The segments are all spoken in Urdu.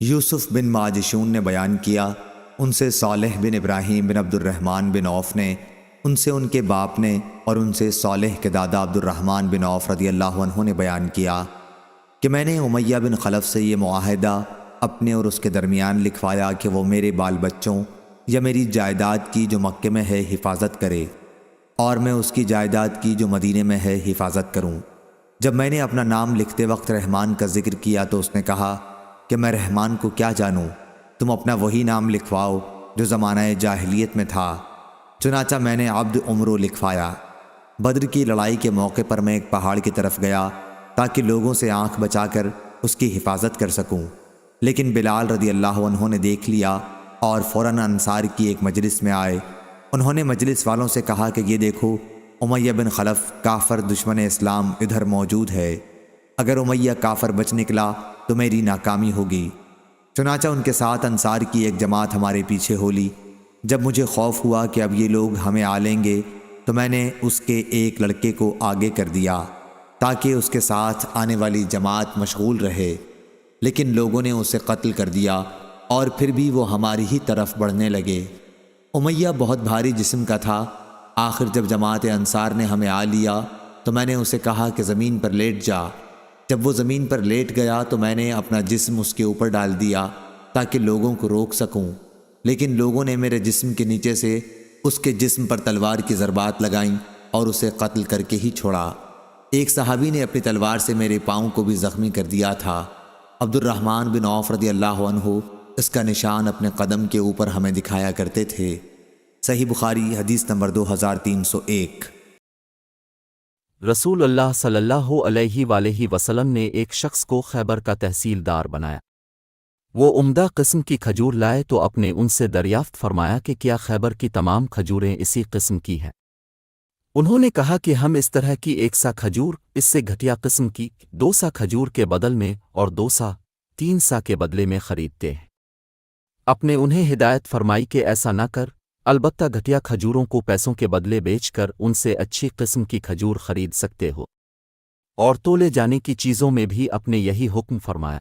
یوسف بن ماجشون نے بیان کیا، ان سے صالح بن ابراہیم بن عبد الرحمن بن عوف نے، ان سے ان کے باپ نے، اور ان سے صالح کے دادا عبد الرحمن بن عوف رضی اللہ عنہ نے بیان کیا کہ میں نے امیہ بن خلف سے یہ معاہدہ اپنے اور اس کے درمیان لکھوایا کہ وہ میرے بال بچوں یا میری جائیداد کی جو مکے میں ہے حفاظت کرے، اور میں اس کی جائیداد کی جو مدینے میں ہے حفاظت کروں۔ جب میں نے اپنا نام لکھتے وقت رحمان کا ذکر کیا تو اس نے کہا کہ میں رحمان کو کیا جانوں، تم اپنا وہی نام لکھواؤ جو زمانہ جاہلیت میں تھا۔ چنانچہ میں نے عبد عمرو لکھوایا۔ بدر کی لڑائی کے موقع پر میں ایک پہاڑ کی طرف گیا تاکہ لوگوں سے آنکھ بچا کر اس کی حفاظت کر سکوں، لیکن بلال رضی اللہ عنہ نے دیکھ لیا اور فوراً انصار کی ایک مجلس میں آئے۔ انہوں نے مجلس والوں سے کہا کہ یہ دیکھو، امیہ بن خلف کافر دشمن اسلام ادھر موجود ہے، اگر امیہ کافر بچ نکلا تو میری ناکامی ہوگی۔ چنانچہ ان کے ساتھ انصار کی ایک جماعت ہمارے پیچھے ہو لی۔ جب مجھے خوف ہوا کہ اب یہ لوگ ہمیں آ لیں گے تو میں نے اس کے ایک لڑکے کو آگے کر دیا تاکہ اس کے ساتھ آنے والی جماعت مشغول رہے، لیکن لوگوں نے اسے قتل کر دیا اور پھر بھی وہ ہماری ہی طرف بڑھنے لگے۔ امیہ بہت بھاری جسم کا تھا۔ آخر جب جماعت انصار نے ہمیں آ لیا تو میں نے اسے کہا کہ زمین پر لیٹ جا۔ جب وہ زمین پر لیٹ گیا تو میں نے اپنا جسم اس کے اوپر ڈال دیا تاکہ لوگوں کو روک سکوں، لیکن لوگوں نے میرے جسم کے نیچے سے اس کے جسم پر تلوار کی ضربات لگائیں اور اسے قتل کر کے ہی چھوڑا۔ ایک صحابی نے اپنی تلوار سے میرے پاؤں کو بھی زخمی کر دیا تھا۔ عبد الرحمن بن عوف رضی اللہ عنہ اس کا نشان اپنے قدم کے اوپر ہمیں دکھایا کرتے تھے۔ صحیح بخاری حدیث نمبر 2301۔ رسول اللہ صلی اللہ علیہ وآلہ وسلم نے ایک شخص کو خیبر کا تحصیلدار بنایا۔ وہ عمدہ قسم کی کھجور لائے تو اپنے ان سے دریافت فرمایا کہ کیا خیبر کی تمام کھجوریں اسی قسم کی ہیں؟ انہوں نے کہا کہ ہم اس طرح کی 1 سا کھجور اس سے گھٹیا قسم کی 2 سا کھجور کے بدل میں اور 2 سا 3 سا کے بدلے میں خریدتے ہیں۔ اپنے انہیں ہدایت فرمائی کہ ایسا نہ کر، البتہ گھٹیا کھجوروں کو پیسوں کے بدلے بیچ کر ان سے اچھی قسم کی کھجور خرید سکتے ہو، اور تولے جانے کی چیزوں میں بھی اپنے یہی حکم فرمایا۔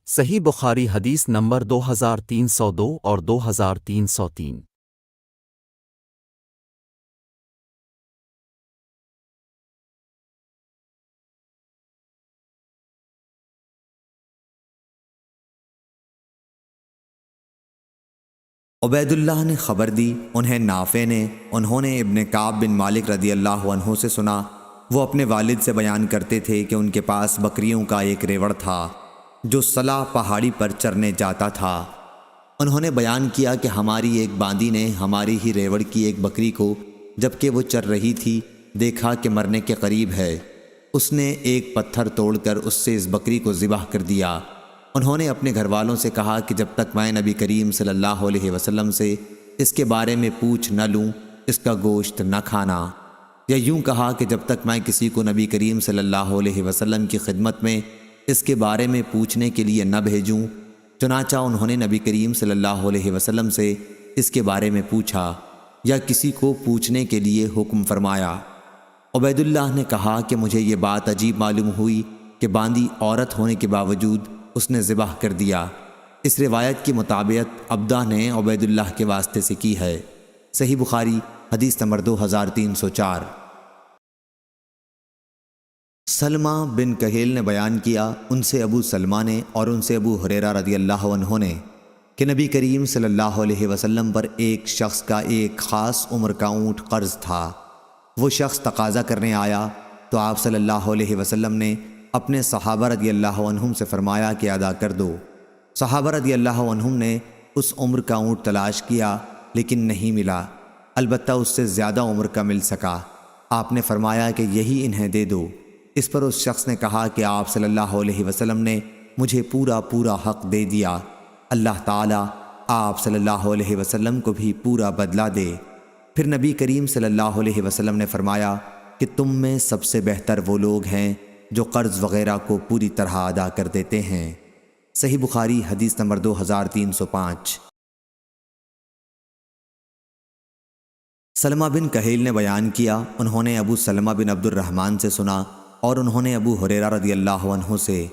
صحیح بخاری حدیث نمبر 2302 اور 2303۔ عبید اللہ نے خبر دی، انہیں نافع نے، انہوں نے ابن کعب بن مالک رضی اللہ عنہ سے سنا۔ وہ اپنے والد سے بیان کرتے تھے کہ ان کے پاس بکریوں کا ایک ریوڑ تھا جو صلا پہاڑی پر چرنے جاتا تھا۔ انہوں نے بیان کیا کہ ہماری ایک باندی نے ہماری ہی ریوڑ کی ایک بکری کو جبکہ وہ چر رہی تھی دیکھا کہ مرنے کے قریب ہے۔ اس نے ایک پتھر توڑ کر اس سے اس بکری کو ذبح کر دیا۔ انہوں نے اپنے گھر والوں سے کہا کہ جب تک میں نبی کریم صلی اللہ علیہ وسلم سے اس کے بارے میں پوچھ نہ لوں اس کا گوشت نہ کھانا، یا یوں کہا کہ جب تک میں کسی کو نبی کریم صلی اللہ علیہ وسلم کی خدمت میں اس کے بارے میں پوچھنے کے لیے نہ بھیجوں۔ چنانچہ انہوں نے نبی کریم صلی اللہ علیہ وسلم سے اس کے بارے میں پوچھا یا کسی کو پوچھنے کے لیے حکم فرمایا۔ عبید اللہ نے کہا کہ مجھے یہ بات عجیب معلوم ہوئی کہ باندی عورت ہونے کے باوجود اس نے ذبح کر دیا۔ اس روایت کی مطابقت عبدہ نے عبید اللہ کے واسطے سے کی ہے۔ صحیح بخاری حدیث نمبر 2304۔ سلمہ بن کہیل نے بیان کیا، ان سے ابو سلمہ نے اور ان سے ابو ہریرہ رضی اللہ عنہ نے کہ نبی کریم صلی اللہ علیہ وسلم پر ایک شخص کا ایک خاص عمر کا اونٹ قرض تھا۔ وہ شخص تقاضا کرنے آیا تو آپ صلی اللہ علیہ وسلم نے اپنے صحابہ رضی اللہ عنہم سے فرمایا کہ ادا کر دو۔ صحابہ رضی اللہ عنہم نے اس عمر کا اونٹ تلاش کیا لیکن نہیں ملا، البتہ اس سے زیادہ عمر کا مل سکا۔ آپ نے فرمایا کہ یہی انہیں دے دو۔ اس پر اس شخص نے کہا کہ آپ صلی اللہ علیہ وسلم نے مجھے پورا حق دے دیا، اللہ تعالیٰ آپ صلی اللہ علیہ وسلم کو بھی پورا بدلہ دے۔ پھر نبی کریم صلی اللہ علیہ وسلم نے فرمایا کہ تم میں سب سے بہتر وہ لوگ ہیں جو قرض وغیرہ کو پوری طرح ادا کر دیتے ہیں۔ صحیح بخاری حدیث نمبر 2305۔ سلمہ بن کہیل نے بیان کیا، انہوں نے ابو سلمہ بن عبد الرحمن سے سنا اور انہوں نے ابو ہریرہ رضی اللہ عنہ سے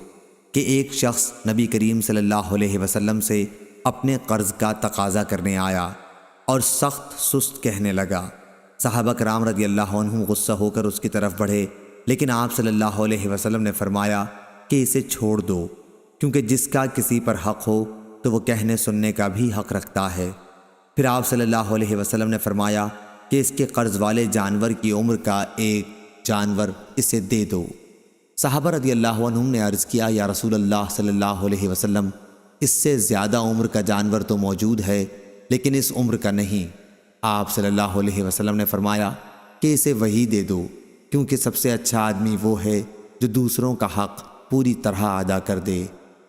کہ ایک شخص نبی کریم صلی اللہ علیہ وسلم سے اپنے قرض کا تقاضا کرنے آیا اور سخت سست کہنے لگا۔ صحابہ کرام رضی اللہ عنہم غصہ ہو کر اس کی طرف بڑھے، لیکن آپ صلی اللہ علیہ وسلم نے فرمایا کہ اسے چھوڑ دو، کیونکہ جس کا کسی پر حق ہو تو وہ کہنے سننے کا بھی حق رکھتا ہے۔ پھر آپ صلی اللہ علیہ وسلم نے فرمایا کہ اس کے قرض والے جانور کی عمر کا ایک جانور اسے دے دو۔ صحابہ رضی اللہ عنہم نے عرض کیا، یا رسول اللہ صلی اللہ علیہ وسلم، اس سے زیادہ عمر کا جانور تو موجود ہے لیکن اس عمر کا نہیں۔ آپ صلی اللہ علیہ وسلم نے فرمایا کہ اسے وہی دے دو، کیونکہ سب سے اچھا آدمی وہ ہے جو دوسروں کا حق پوری طرح ادا کر دے۔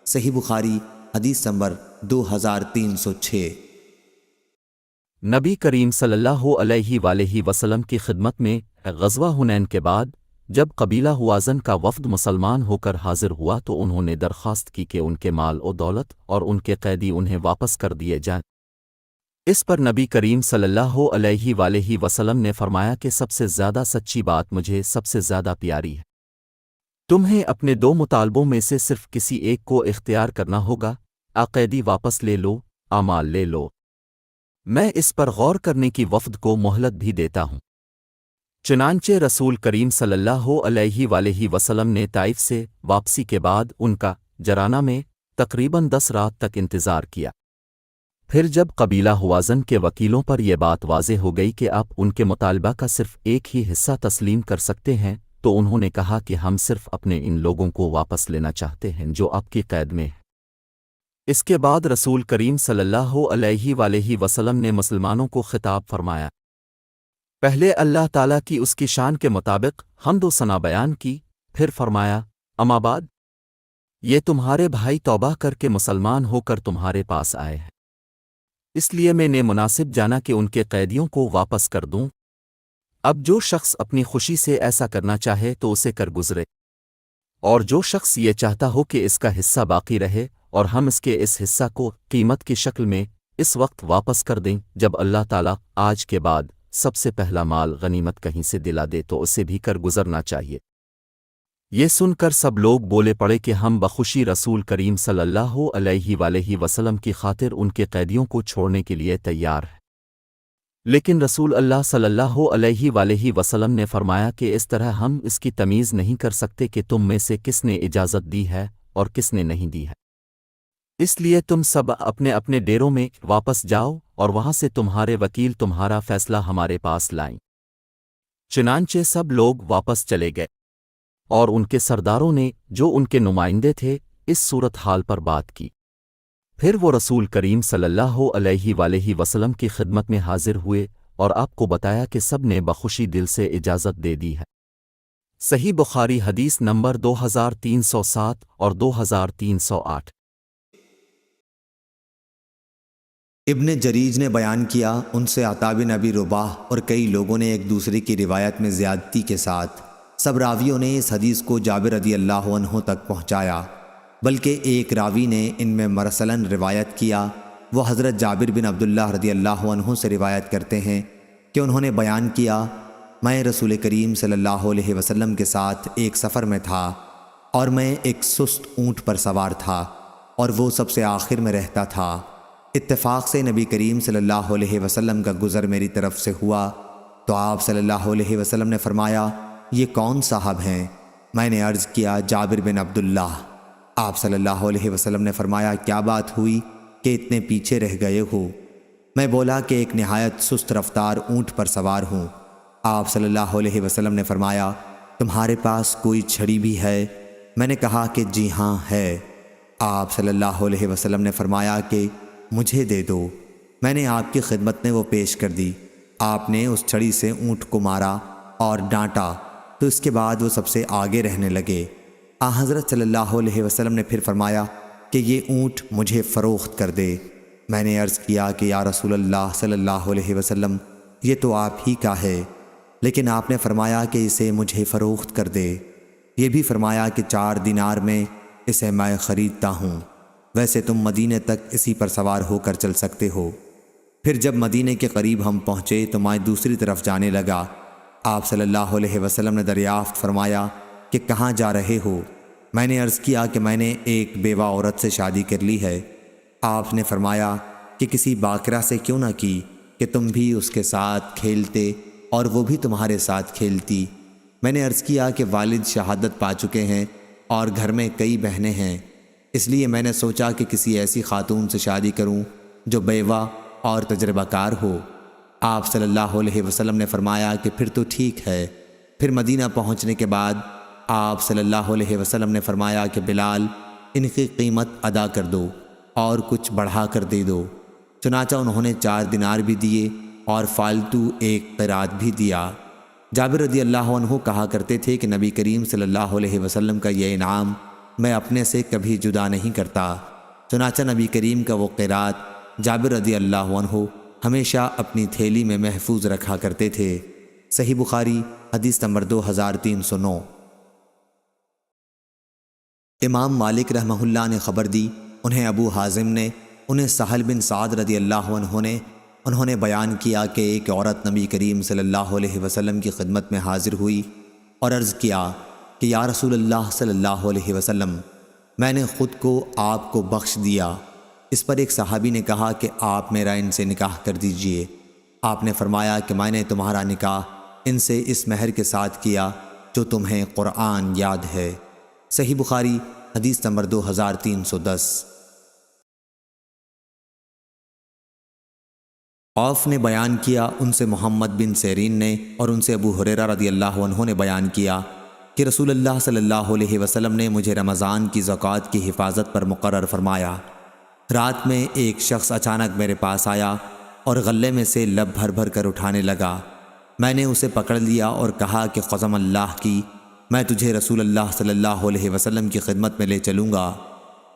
صحیح بخاری حدیث نمبر 2306۔ نبی کریم صلی اللہ علیہ وآلہ وسلم کی خدمت میں غزوہ حنین کے بعد جب قبیلہ ہوازن کا وفد مسلمان ہو کر حاضر ہوا تو انہوں نے درخواست کی کہ ان کے مال و دولت اور ان کے قیدی انہیں واپس کر دیے جائیں۔ اس پر نبی کریم صلی اللہ علیہ وآلہ وسلم نے فرمایا کہ سب سے زیادہ سچی بات مجھے سب سے زیادہ پیاری ہے۔ تمہیں اپنے دو مطالبوں میں سے صرف کسی ایک کو اختیار کرنا ہوگا، قیدی واپس لے لو، مال لے لو۔ میں اس پر غور کرنے کی وفد کو مہلت بھی دیتا ہوں۔ چنانچہ رسول کریم صلی اللہ علیہ وآلہ وسلم نے طائف سے واپسی کے بعد ان کا جرانہ میں تقریباً 10 رات تک انتظار کیا۔ پھر جب قبیلہ ہوازن کے وکیلوں پر یہ بات واضح ہو گئی کہ آپ ان کے مطالبہ کا صرف ایک ہی حصہ تسلیم کر سکتے ہیں تو انہوں نے کہا کہ ہم صرف اپنے ان لوگوں کو واپس لینا چاہتے ہیں جو آپ کی قید میں ہیں۔ اس کے بعد رسول کریم صلی اللہ علیہ وآلہ وسلم نے مسلمانوں کو خطاب فرمایا۔ پہلے اللہ تعالیٰ کی اس کی شان کے مطابق حمد و ثنا بیان کی، پھر فرمایا، اما بعد، یہ تمہارے بھائی توبہ کر کے مسلمان ہو کر تمہارے پاس آئے ہیں، اس لیے میں نے مناسب جانا کہ ان کے قیدیوں کو واپس کر دوں۔ اب جو شخص اپنی خوشی سے ایسا کرنا چاہے تو اسے کر گزرے، اور جو شخص یہ چاہتا ہو کہ اس کا حصہ باقی رہے اور ہم اس کے اس حصہ کو قیمت کی شکل میں اس وقت واپس کر دیں جب اللہ تعالیٰ آج کے بعد سب سے پہلا مال غنیمت کہیں سے دلا دے تو اسے بھی کر گزرنا چاہیے۔ یہ سن کر سب لوگ بولے پڑے کہ ہم بخوشی رسول کریم صلی اللہ علیہ وآلہ وسلم کی خاطر ان کے قیدیوں کو چھوڑنے کے لیے تیار ہیں۔ لیکن رسول اللہ صلی اللہ علیہ وآلہ وسلم نے فرمایا کہ اس طرح ہم اس کی تمیز نہیں کر سکتے کہ تم میں سے کس نے اجازت دی ہے اور کس نے نہیں دی ہے، اس لیے تم سب اپنے اپنے ڈیروں میں واپس جاؤ اور وہاں سے تمہارے وکیل تمہارا فیصلہ ہمارے پاس لائیں۔ چنانچہ سب لوگ واپس چلے گئے اور ان کے سرداروں نے جو ان کے نمائندے تھے اس صورتحال پر بات کی۔ پھر وہ رسول کریم صلی اللہ علیہ وآلہ وسلم کی خدمت میں حاضر ہوئے اور آپ کو بتایا کہ سب نے بخوشی دل سے اجازت دے دی ہے۔ صحیح بخاری حدیث نمبر 2307 اور 2308۔ ابن جریج نے بیان کیا، ان سے عطا بن ابی رباح اور کئی لوگوں نے ایک دوسرے کی روایت میں زیادتی کے ساتھ سب راویوں نے اس حدیث کو جابر رضی اللہ عنہ تک پہنچایا، بلکہ ایک راوی نے ان میں مرسلاً روایت کیا۔ وہ حضرت جابر بن عبداللہ رضی اللہ عنہ سے روایت کرتے ہیں کہ انہوں نے بیان کیا، میں رسول کریم صلی اللہ علیہ وسلم کے ساتھ ایک سفر میں تھا اور میں ایک سست اونٹ پر سوار تھا اور وہ سب سے آخر میں رہتا تھا۔ اتفاق سے نبی کریم صلی اللہ علیہ وسلم کا گزر میری طرف سے ہوا تو آپ صلی اللہ علیہ وسلم نے فرمایا، یہ کون صاحب ہیں؟ میں نے عرض کیا، جابر بن عبداللہ۔ آپ صلی اللہ علیہ وسلم نے فرمایا، کیا بات ہوئی کہ اتنے پیچھے رہ گئے ہو؟ میں بولا کہ ایک نہایت سست رفتار اونٹ پر سوار ہوں۔ آپ صلی اللہ علیہ وسلم نے فرمایا، تمہارے پاس کوئی چھڑی بھی ہے؟ میں نے کہا کہ جی ہاں ہے۔ آپ صلی اللہ علیہ وسلم نے فرمایا کہ مجھے دے دو۔ میں نے آپ کی خدمت میں وہ پیش کر دی۔ آپ نے اس چھڑی سے اونٹ کو مارا اور ڈانٹا تو اس کے بعد وہ سب سے آگے رہنے لگے۔ حضرت صلی اللہ علیہ وسلم نے پھر فرمایا کہ یہ اونٹ مجھے فروخت کر دے۔ میں نے عرض کیا کہ یا رسول اللہ صلی اللہ علیہ وسلم، یہ تو آپ ہی کا ہے، لیکن آپ نے فرمایا کہ اسے مجھے فروخت کر دے۔ یہ بھی فرمایا کہ 4 دینار میں اسے میں خریدتا ہوں، ویسے تم مدینے تک اسی پر سوار ہو کر چل سکتے ہو۔ پھر جب مدینے کے قریب ہم پہنچے تو میں دوسری طرف جانے لگا۔ آپ صلی اللہ علیہ وسلم نے دریافت فرمایا کہ کہاں جا رہے ہو؟ میں نے عرض کیا کہ میں نے ایک بیوہ عورت سے شادی کر لی ہے۔ آپ نے فرمایا کہ کسی باقرہ سے کیوں نہ کی کہ تم بھی اس کے ساتھ کھیلتے اور وہ بھی تمہارے ساتھ کھیلتی۔ میں نے عرض کیا کہ والد شہادت پا چکے ہیں اور گھر میں کئی بہنیں ہیں، اس لیے میں نے سوچا کہ کسی ایسی خاتون سے شادی کروں جو بیوہ اور تجربہ کار ہو۔ آپ صلی اللہ علیہ وسلم نے فرمایا کہ پھر تو ٹھیک ہے۔ پھر مدینہ پہنچنے کے بعد آپ صلی اللہ علیہ وسلم نے فرمایا کہ بلال، ان کی قیمت ادا کر دو اور کچھ بڑھا کر دے دو۔ چنانچہ انہوں نے 4 دینار بھی دیے اور فالتو 1 قیرات بھی دیا۔ جابر رضی اللہ عنہ کہا کرتے تھے کہ نبی کریم صلی اللہ علیہ وسلم کا یہ انعام میں اپنے سے کبھی جدا نہیں کرتا۔ چنانچہ نبی کریم کا وہ قیرات جابر رضی اللہ عنہ ہمیشہ اپنی تھیلی میں محفوظ رکھا کرتے تھے۔ صحیح بخاری حدیث نمبر 2309۔ امام مالک رحمہ اللہ نے خبر دی، انہیں ابو حازم نے، انہیں سہل بن سعد رضی اللہ عنہ نے، انہوں نے بیان کیا کہ ایک عورت نبی کریم صلی اللہ علیہ وسلم کی خدمت میں حاضر ہوئی اور عرض کیا کہ یا رسول اللہ صلی اللہ علیہ وسلم، میں نے خود کو آپ کو بخش دیا۔ اس پر ایک صحابی نے کہا کہ آپ میرا ان سے نکاح کر دیجئے۔ آپ نے فرمایا کہ میں نے تمہارا نکاح ان سے اس مہر کے ساتھ کیا جو تمہیں قرآن یاد ہے۔ صحیح بخاری حدیث نمبر 2310۔ عوف نے بیان کیا، ان سے محمد بن سیرین نے اور ان سے ابو ہریرہ رضی اللہ عنہ نے بیان کیا کہ رسول اللہ صلی اللہ علیہ وسلم نے مجھے رمضان کی زکوٰۃ کی حفاظت پر مقرر فرمایا۔ رات میں ایک شخص اچانک میرے پاس آیا اور غلے میں سے لب بھر بھر کر اٹھانے لگا۔ میں نے اسے پکڑ لیا اور کہا کہ قسم اللہ کی، میں تجھے رسول اللہ صلی اللہ علیہ وسلم کی خدمت میں لے چلوں گا۔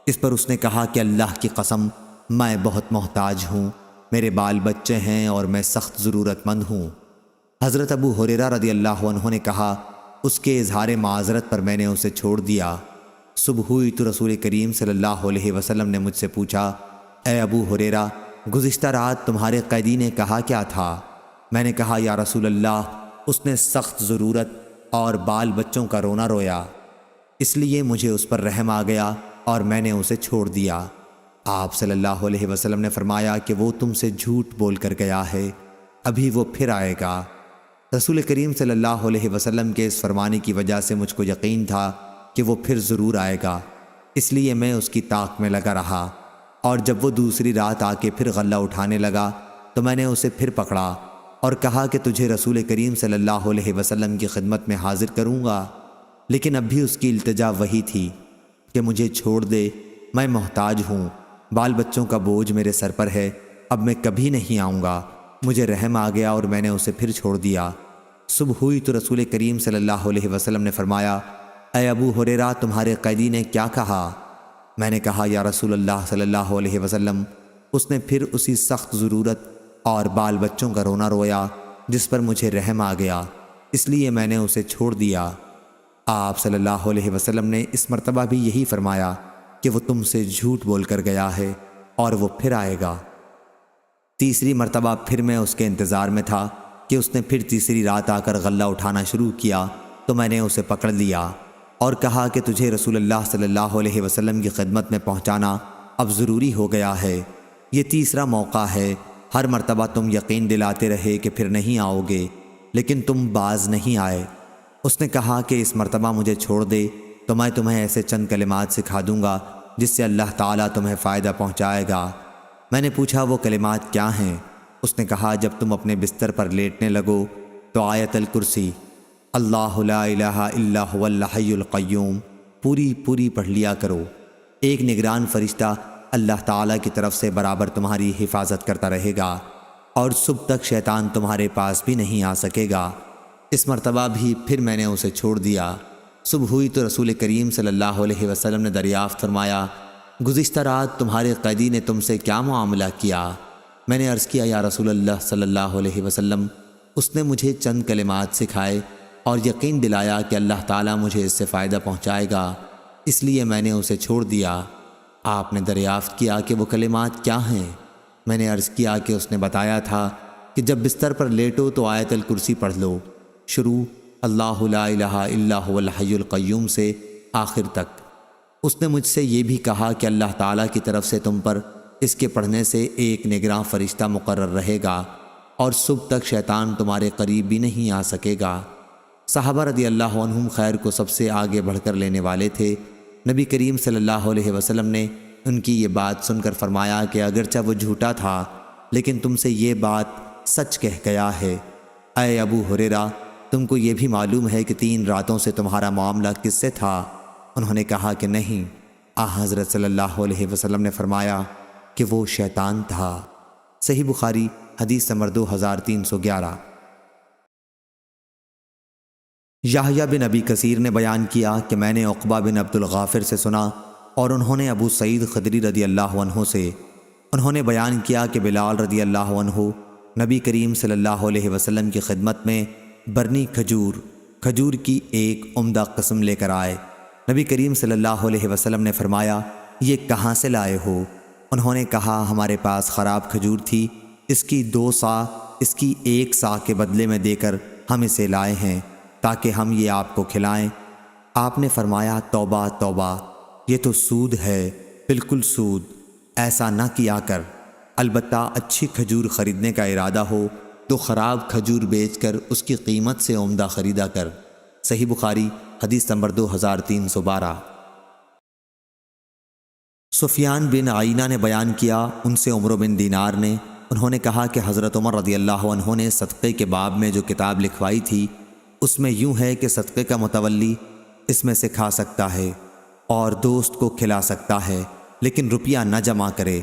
اس پر اس نے کہا کہ اللہ کی قسم، میں بہت محتاج ہوں، میرے بال بچے ہیں اور میں سخت ضرورت مند ہوں۔ حضرت ابو ہریرہ رضی اللہ عنہ نے کہا، اس کے اظہار معذرت پر میں نے اسے چھوڑ دیا۔ صبح ہوئی تو رسول کریم صلی اللہ علیہ وسلم نے مجھ سے پوچھا، اے ابو ہریرہ، گزشتہ رات تمہارے قیدی نے کہا کیا تھا؟ میں نے کہا، یا رسول اللہ، اس نے سخت ضرورت اور بال بچوں کا رونا رویا، اس لیے مجھے اس پر رحم آ گیا اور میں نے اسے چھوڑ دیا۔ آپ صلی اللہ علیہ وسلم نے فرمایا کہ وہ تم سے جھوٹ بول کر گیا ہے، ابھی وہ پھر آئے گا۔ رسول کریم صلی اللہ علیہ وسلم کے اس فرمانے کی وجہ سے مجھ کو یقین تھا کہ وہ پھر ضرور آئے گا، اس لیے میں اس کی طاق میں لگا رہا، اور جب وہ دوسری رات آ کے پھر غلہ اٹھانے لگا تو میں نے اسے پھر پکڑا اور کہا کہ تجھے رسول کریم صلی اللہ علیہ وسلم کی خدمت میں حاضر کروں گا، لیکن اب بھی اس کی التجا وہی تھی کہ مجھے چھوڑ دے، میں محتاج ہوں، بال بچوں کا بوجھ میرے سر پر ہے، اب میں کبھی نہیں آؤں گا۔ مجھے رحم آ گیا اور میں نے اسے پھر چھوڑ دیا۔ صبح ہوئی تو رسول کریم صلی اللہ علیہ وسلم نے فرمایا، اے ابو ہریرہ، تمہارے قیدی نے کیا کہا؟ میں نے کہا، یا رسول اللہ صلی اللہ علیہ وسلم، اس نے پھر اسی سخت ضرورت اور بال بچوں کا رونا رویا جس پر مجھے رحم آ گیا، اس لیے میں نے اسے چھوڑ دیا۔ آپ صلی اللہ علیہ وسلم نے اس مرتبہ بھی یہی فرمایا کہ وہ تم سے جھوٹ بول کر گیا ہے اور وہ پھر آئے گا۔ تیسری مرتبہ پھر میں اس کے انتظار میں تھا کہ اس نے پھر تیسری رات آ کر غلہ اٹھانا شروع کیا تو میں نے اسے پکڑ لیا اور کہا کہ تجھے رسول اللہ صلی اللہ علیہ وسلم کی خدمت میں پہنچانا اب ضروری ہو گیا ہے، یہ تیسرا موقع ہے۔ ہر مرتبہ تم یقین دلاتے رہے کہ پھر نہیں آؤ گے، لیکن تم باز نہیں آئے۔ اس نے کہا کہ اس مرتبہ مجھے چھوڑ دے تو میں تمہیں ایسے چند کلمات سکھا دوں گا جس سے اللہ تعالیٰ تمہیں فائدہ پہنچائے گا۔ میں نے پوچھا وہ کلمات کیا ہیں؟ اس نے کہا، جب تم اپنے بستر پر لیٹنے لگو تو آیت الکرسی، اللہ لا الہ الا هو الحی القیوم پوری پڑھ لیا کرو۔ ایک نگران فرشتہ اللہ تعالیٰ کی طرف سے برابر تمہاری حفاظت کرتا رہے گا اور صبح تک شیطان تمہارے پاس بھی نہیں آ سکے گا۔ اس مرتبہ بھی پھر میں نے اسے چھوڑ دیا۔ صبح ہوئی تو رسول کریم صلی اللہ علیہ وسلم نے دریافت فرمایا، گزشتہ رات تمہارے قیدی نے تم سے کیا معاملہ کیا؟ میں نے عرض کیا، یا رسول اللہ صلی اللہ علیہ وسلم، اس نے مجھے چند کلمات سکھائے اور یقین دلایا کہ اللہ تعالیٰ مجھے اس سے فائدہ پہنچائے گا، اس لیے میں نے اسے چھوڑ دیا۔ آپ نے دریافت کیا کہ وہ کلمات کیا ہیں؟ میں نے عرض کیا کہ اس نے بتایا تھا کہ جب بستر پر لیٹو تو آیت الکرسی پڑھ لو، شروع اللہ لا الہ الا هو الحی القیوم سے آخر تک۔ اس نے مجھ سے یہ بھی کہا کہ اللہ تعالیٰ کی طرف سے تم پر اس کے پڑھنے سے ایک نگراں فرشتہ مقرر رہے گا اور صبح تک شیطان تمہارے قریب بھی نہیں آ سکے گا۔ صحابہ رضی اللہ عنہم خیر کو سب سے آگے بڑھ کر لینے والے تھے۔ نبی کریم صلی اللہ علیہ وسلم نے ان کی یہ بات سن کر فرمایا کہ اگرچہ وہ جھوٹا تھا لیکن تم سے یہ بات سچ کہہ گیا ہے۔ اے ابو ہریرہ، تم کو یہ بھی معلوم ہے کہ 3 راتوں سے تمہارا معاملہ کس سے تھا؟ انہوں نے کہا کہ نہیں۔ حضرت صلی اللہ علیہ وسلم نے فرمایا کہ وہ شیطان تھا۔ صحیح بخاری حدیث نمبر 2311۔ یحییٰ بن ابی کثیر نے بیان کیا کہ میں نے عقبہ بن عبد الغافر سے سنا اور انہوں نے ابو سعید خدری رضی اللہ عنہ سے۔ انہوں نے بیان کیا کہ بلال رضی اللہ عنہ نبی کریم صلی اللہ علیہ وسلم کی خدمت میں برنی کھجور کی ایک عمدہ قسم لے کر آئے۔ نبی کریم صلی اللہ علیہ وسلم نے فرمایا یہ کہاں سے لائے ہو؟ انہوں نے کہا ہمارے پاس خراب کھجور تھی، اس کی 2 سا اس کی 1 سا کے بدلے میں دے کر ہم اسے لائے ہیں تاکہ ہم یہ آپ کو کھلائیں۔ آپ نے فرمایا توبہ توبہ، یہ تو سود ہے، بالکل سود، ایسا نہ کیا کر۔ البتہ اچھی کھجور خریدنے کا ارادہ ہو تو خراب کھجور بیچ کر اس کی قیمت سے عمدہ خریدا کر۔ صحیح بخاری حدیث نمبر 2312۔ سفیان بن عینہ نے بیان کیا، ان سے عمر بن دینار نے، انہوں نے کہا کہ حضرت عمر رضی اللہ عنہ نے صدقے کے باب میں جو کتاب لکھوائی تھی اس میں یوں ہے کہ صدقے کا متولی اس میں سے کھا سکتا ہے اور دوست کو کھلا سکتا ہے لیکن روپیہ نہ جمع کرے۔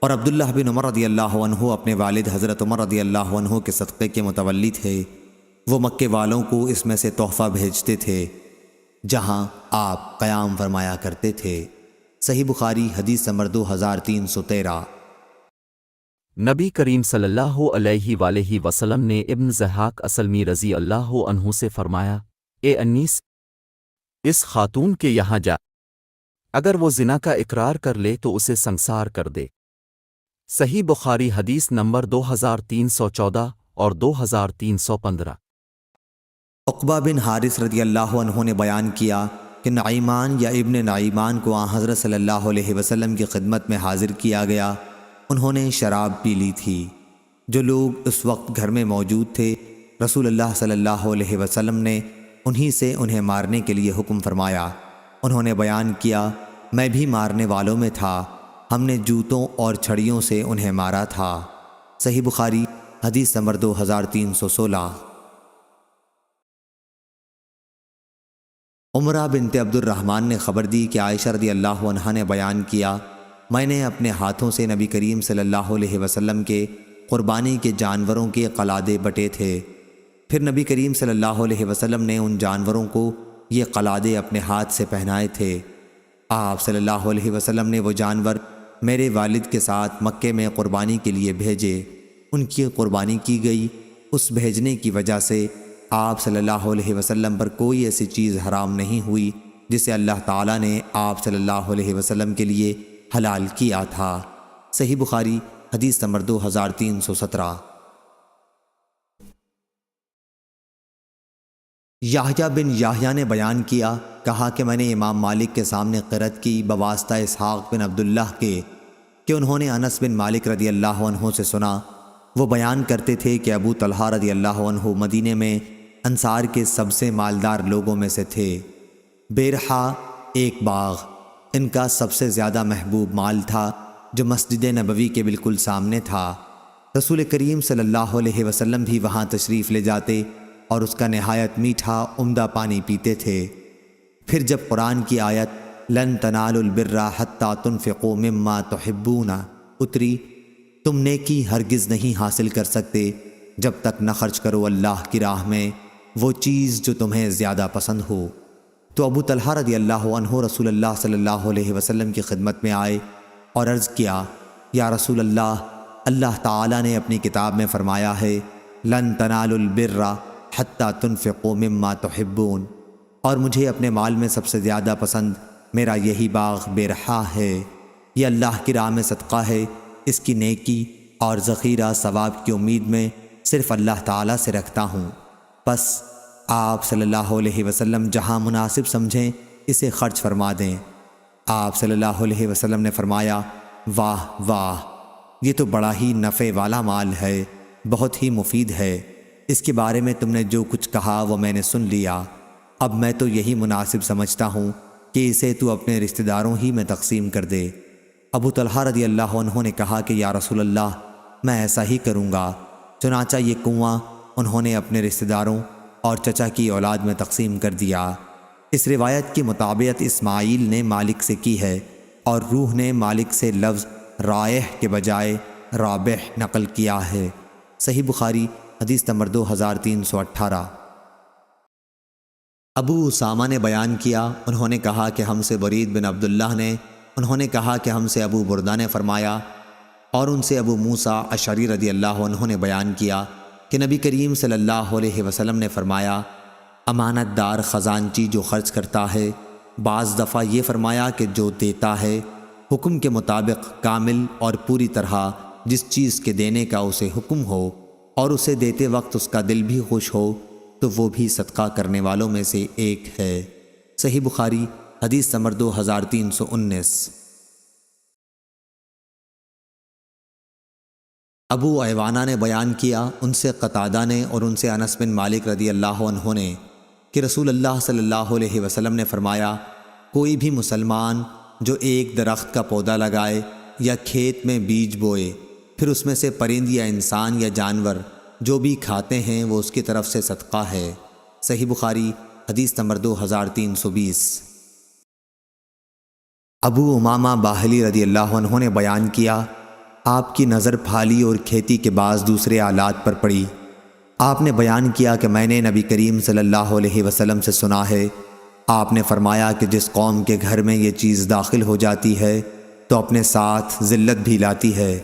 اور عبداللہ بن عمر رضی اللہ عنہ اپنے والد حضرت عمر رضی اللہ عنہ کے صدقے کے متولی تھے۔ وہ مکے والوں کو اس میں سے تحفہ بھیجتے تھے جہاں آپ قیام فرمایا کرتے تھے۔ صحیح بخاری حدیث نمبر 2313۔ نبی کریم صلی اللہ علیہ وآلہ وسلم نے ابن ضحاک اسلمی رضی اللہ عنہ سے فرمایا، اے انیس، اس خاتون کے یہاں جا، اگر وہ زنا کا اقرار کر لے تو اسے سنسار کر دے۔ صحیح بخاری حدیث نمبر 2314 اور 2315۔ عقبہ بن حارث رضی اللہ عنہ نے بیان کیا کہ نعیمان یا ابن نعیمان کو حضرت صلی اللہ علیہ وسلم کی خدمت میں حاضر کیا گیا۔ انہوں نے شراب پی لی تھی۔ جو لوگ اس وقت گھر میں موجود تھے رسول اللہ صلی اللہ علیہ وسلم نے انہی سے انہیں مارنے کے لیے حکم فرمایا۔ انہوں نے بیان کیا میں بھی مارنے والوں میں تھا، ہم نے جوتوں اور چھڑیوں سے انہیں مارا تھا۔ صحیح بخاری حدیث نمبر 2316۔ عمرہ بنت عبد الرحمن نے خبر دی کہ عائشہ رضی اللہ عنہا نے بیان کیا میں نے اپنے ہاتھوں سے نبی کریم صلی اللہ علیہ وسلم کے قربانی کے جانوروں کے قلادے بٹے تھے۔ پھر نبی کریم صلی اللہ علیہ وسلم نے ان جانوروں کو یہ قلادے اپنے ہاتھ سے پہنائے تھے۔ آپ صلی اللہ علیہ وسلم نے وہ جانور میرے والد کے ساتھ مکے میں قربانی کے لیے بھیجے۔ ان کی قربانی کی گئی، اس بھیجنے کی وجہ سے آپ صلی اللہ علیہ وسلم پر کوئی ایسی چیز حرام نہیں ہوئی جسے اللہ تعالیٰ نے آپ صلی اللہ علیہ وسلم کے لیے حلال کیا تھا۔ صحیح بخاری حدیث نمبر 2317۔ یحییٰ بن یحییٰ نے بیان کیا، کہا کہ میں نے امام مالک کے سامنے قرأت کی بواسطہ اسحاق بن عبداللہ کے کہ انہوں نے انس بن مالک رضی اللہ عنہ سے سنا۔ وہ بیان کرتے تھے کہ ابو طلحہ رضی اللہ عنہ مدینے میں انصار کے سب سے مالدار لوگوں میں سے تھے۔ بیرحا ایک باغ ان کا سب سے زیادہ محبوب مال تھا جو مسجد نبوی کے بالکل سامنے تھا۔ رسول کریم صلی اللہ علیہ وسلم بھی وہاں تشریف لے جاتے اور اس کا نہایت میٹھا عمدہ پانی پیتے تھے۔ پھر جب قرآن کی آیت لن تنالوا البر حتی تنفقوا مما تحبون اتری، تم نیکی ہرگز نہیں حاصل کر سکتے جب تک نہ خرچ کرو اللہ کی راہ میں وہ چیز جو تمہیں زیادہ پسند ہو، تو ابو طلحہ رضی اللہ عنہ رسول اللہ صلی اللہ علیہ وسلم کی خدمت میں آئے اور عرض کیا، یا رسول اللہ، اللہ تعالیٰ نے اپنی کتاب میں فرمایا ہے لن تنالوا البر حتی تنفقوا مما تحبون، اور مجھے اپنے مال میں سب سے زیادہ پسند میرا یہی باغ بیرحا ہے، یہ اللہ کی راہ میں صدقہ ہے، اس کی نیکی اور ذخیرہ ثواب کی امید میں صرف اللہ تعالیٰ سے رکھتا ہوں، بس آپ صلی اللہ علیہ وسلم جہاں مناسب سمجھیں اسے خرچ فرما دیں۔ آپ صلی اللہ علیہ وسلم نے فرمایا، واہ واہ، یہ تو بڑا ہی نفع والا مال ہے، بہت ہی مفید ہے۔ اس کے بارے میں تم نے جو کچھ کہا وہ میں نے سن لیا، اب میں تو یہی مناسب سمجھتا ہوں کہ اسے تو اپنے رشتہ داروں ہی میں تقسیم کر دے۔ ابو طلحہ رضی اللہ عنہ نے کہا کہ یا رسول اللہ، میں ایسا ہی کروں گا۔ چنانچہ یہ کنواں انہوں نے اپنے رشتہ داروں اور چچا کی اولاد میں تقسیم کر دیا۔ اس روایت کی مطابقت اسماعیل نے مالک سے کی ہے اور روح نے مالک سے لفظ رائح کے بجائے رابح نقل کیا ہے۔ صحیح بخاری حدیث نمبر 2318۔ ابو اسامہ نے بیان کیا، انہوں نے کہا کہ ہم سے برید بن عبداللہ نے، انہوں نے کہا کہ ہم سے ابو بردہ نے فرمایا، اور ان سے ابو موسیٰ اشعری رضی اللہ عنہ نے بیان کیا کہ نبی کریم صلی اللہ علیہ وسلم نے فرمایا، امانت دار خزانچی جو خرچ کرتا ہے، بعض دفعہ یہ فرمایا کہ جو دیتا ہے حکم کے مطابق کامل اور پوری طرح جس چیز کے دینے کا اسے حکم ہو اور اسے دیتے وقت اس کا دل بھی خوش ہو تو وہ بھی صدقہ کرنے والوں میں سے ایک ہے۔ صحیح بخاری حدیث نمبر 2319۔ ابو ایوانہ نے بیان کیا، ان سے قتادہ نے اور ان سے انس بن مالک رضی اللہ عنہ نے کہ رسول اللہ صلی اللہ علیہ وسلم نے فرمایا، کوئی بھی مسلمان جو ایک درخت کا پودا لگائے یا کھیت میں بیج بوئے، پھر اس میں سے پرند یا انسان یا جانور جو بھی کھاتے ہیں وہ اس کی طرف سے صدقہ ہے۔ صحیح بخاری حدیث نمبر 2320۔ ابو امامہ باہلی رضی اللہ عنہ نے بیان کیا، آپ کی نظر پھالی اور کھیتی کے بعض دوسرے آلات پر پڑی۔ آپ نے بیان کیا کہ میں نے نبی کریم صلی اللہ علیہ وسلم سے سنا ہے، آپ نے فرمایا کہ جس قوم کے گھر میں یہ چیز داخل ہو جاتی ہے تو اپنے ساتھ ذلت بھی لاتی ہے۔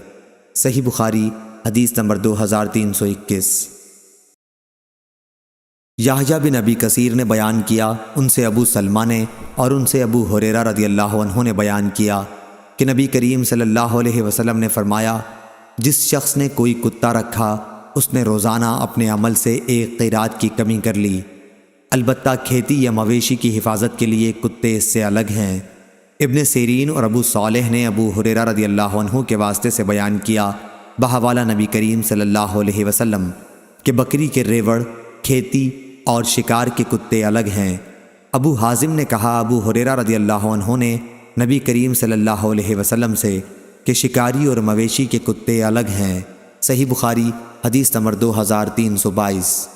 صحیح بخاری حدیث نمبر 2321۔ یحییٰ بن ابی کثیر نے بیان کیا، ان سے ابو سلمہ نے اور ان سے ابو ہریرہ رضی اللہ عنہ نے بیان کیا کہ نبی کریم صلی اللہ علیہ وسلم نے فرمایا، جس شخص نے کوئی کتا رکھا اس نے روزانہ اپنے عمل سے ایک قیرات کی کمی کر لی، البتہ کھیتی یا مویشی کی حفاظت کے لیے کتے اس سے الگ ہیں۔ ابن سیرین اور ابو صالح نے ابو ہریرہ رضی اللہ عنہ کے واسطے سے بیان کیا بحوالہ نبی کریم صلی اللہ علیہ وسلم کہ بکری کے ریوڑ، کھیتی اور شکار کے کتے الگ ہیں۔ ابو حازم نے کہا، ابو ہریرہ رضی اللہ عنہ نے نبی کریم صلی اللہ علیہ وسلم سے کہ شکاری اور مویشی کے کتے الگ ہیں۔ صحیح بخاری حدیث نمبر 2322۔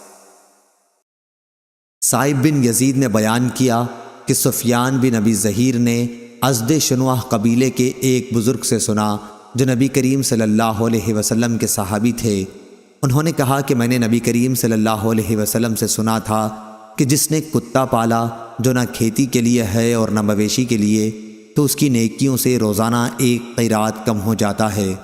سائب بن یزید نے بیان کیا کہ سفیان بن ابی ظہیر نے ازد شنوہ قبیلے کے ایک بزرگ سے سنا جو نبی کریم صلی اللہ علیہ وسلم کے صحابی تھے۔ انہوں نے کہا کہ میں نے نبی کریم صلی اللہ علیہ وسلم سے سنا تھا کہ جس نے کتا پالا جو نہ کھیتی کے لیے ہے اور نہ مویشی کے لیے، تو اس کی نیکیوں سے روزانہ ایک قیرات کم ہو جاتا ہے۔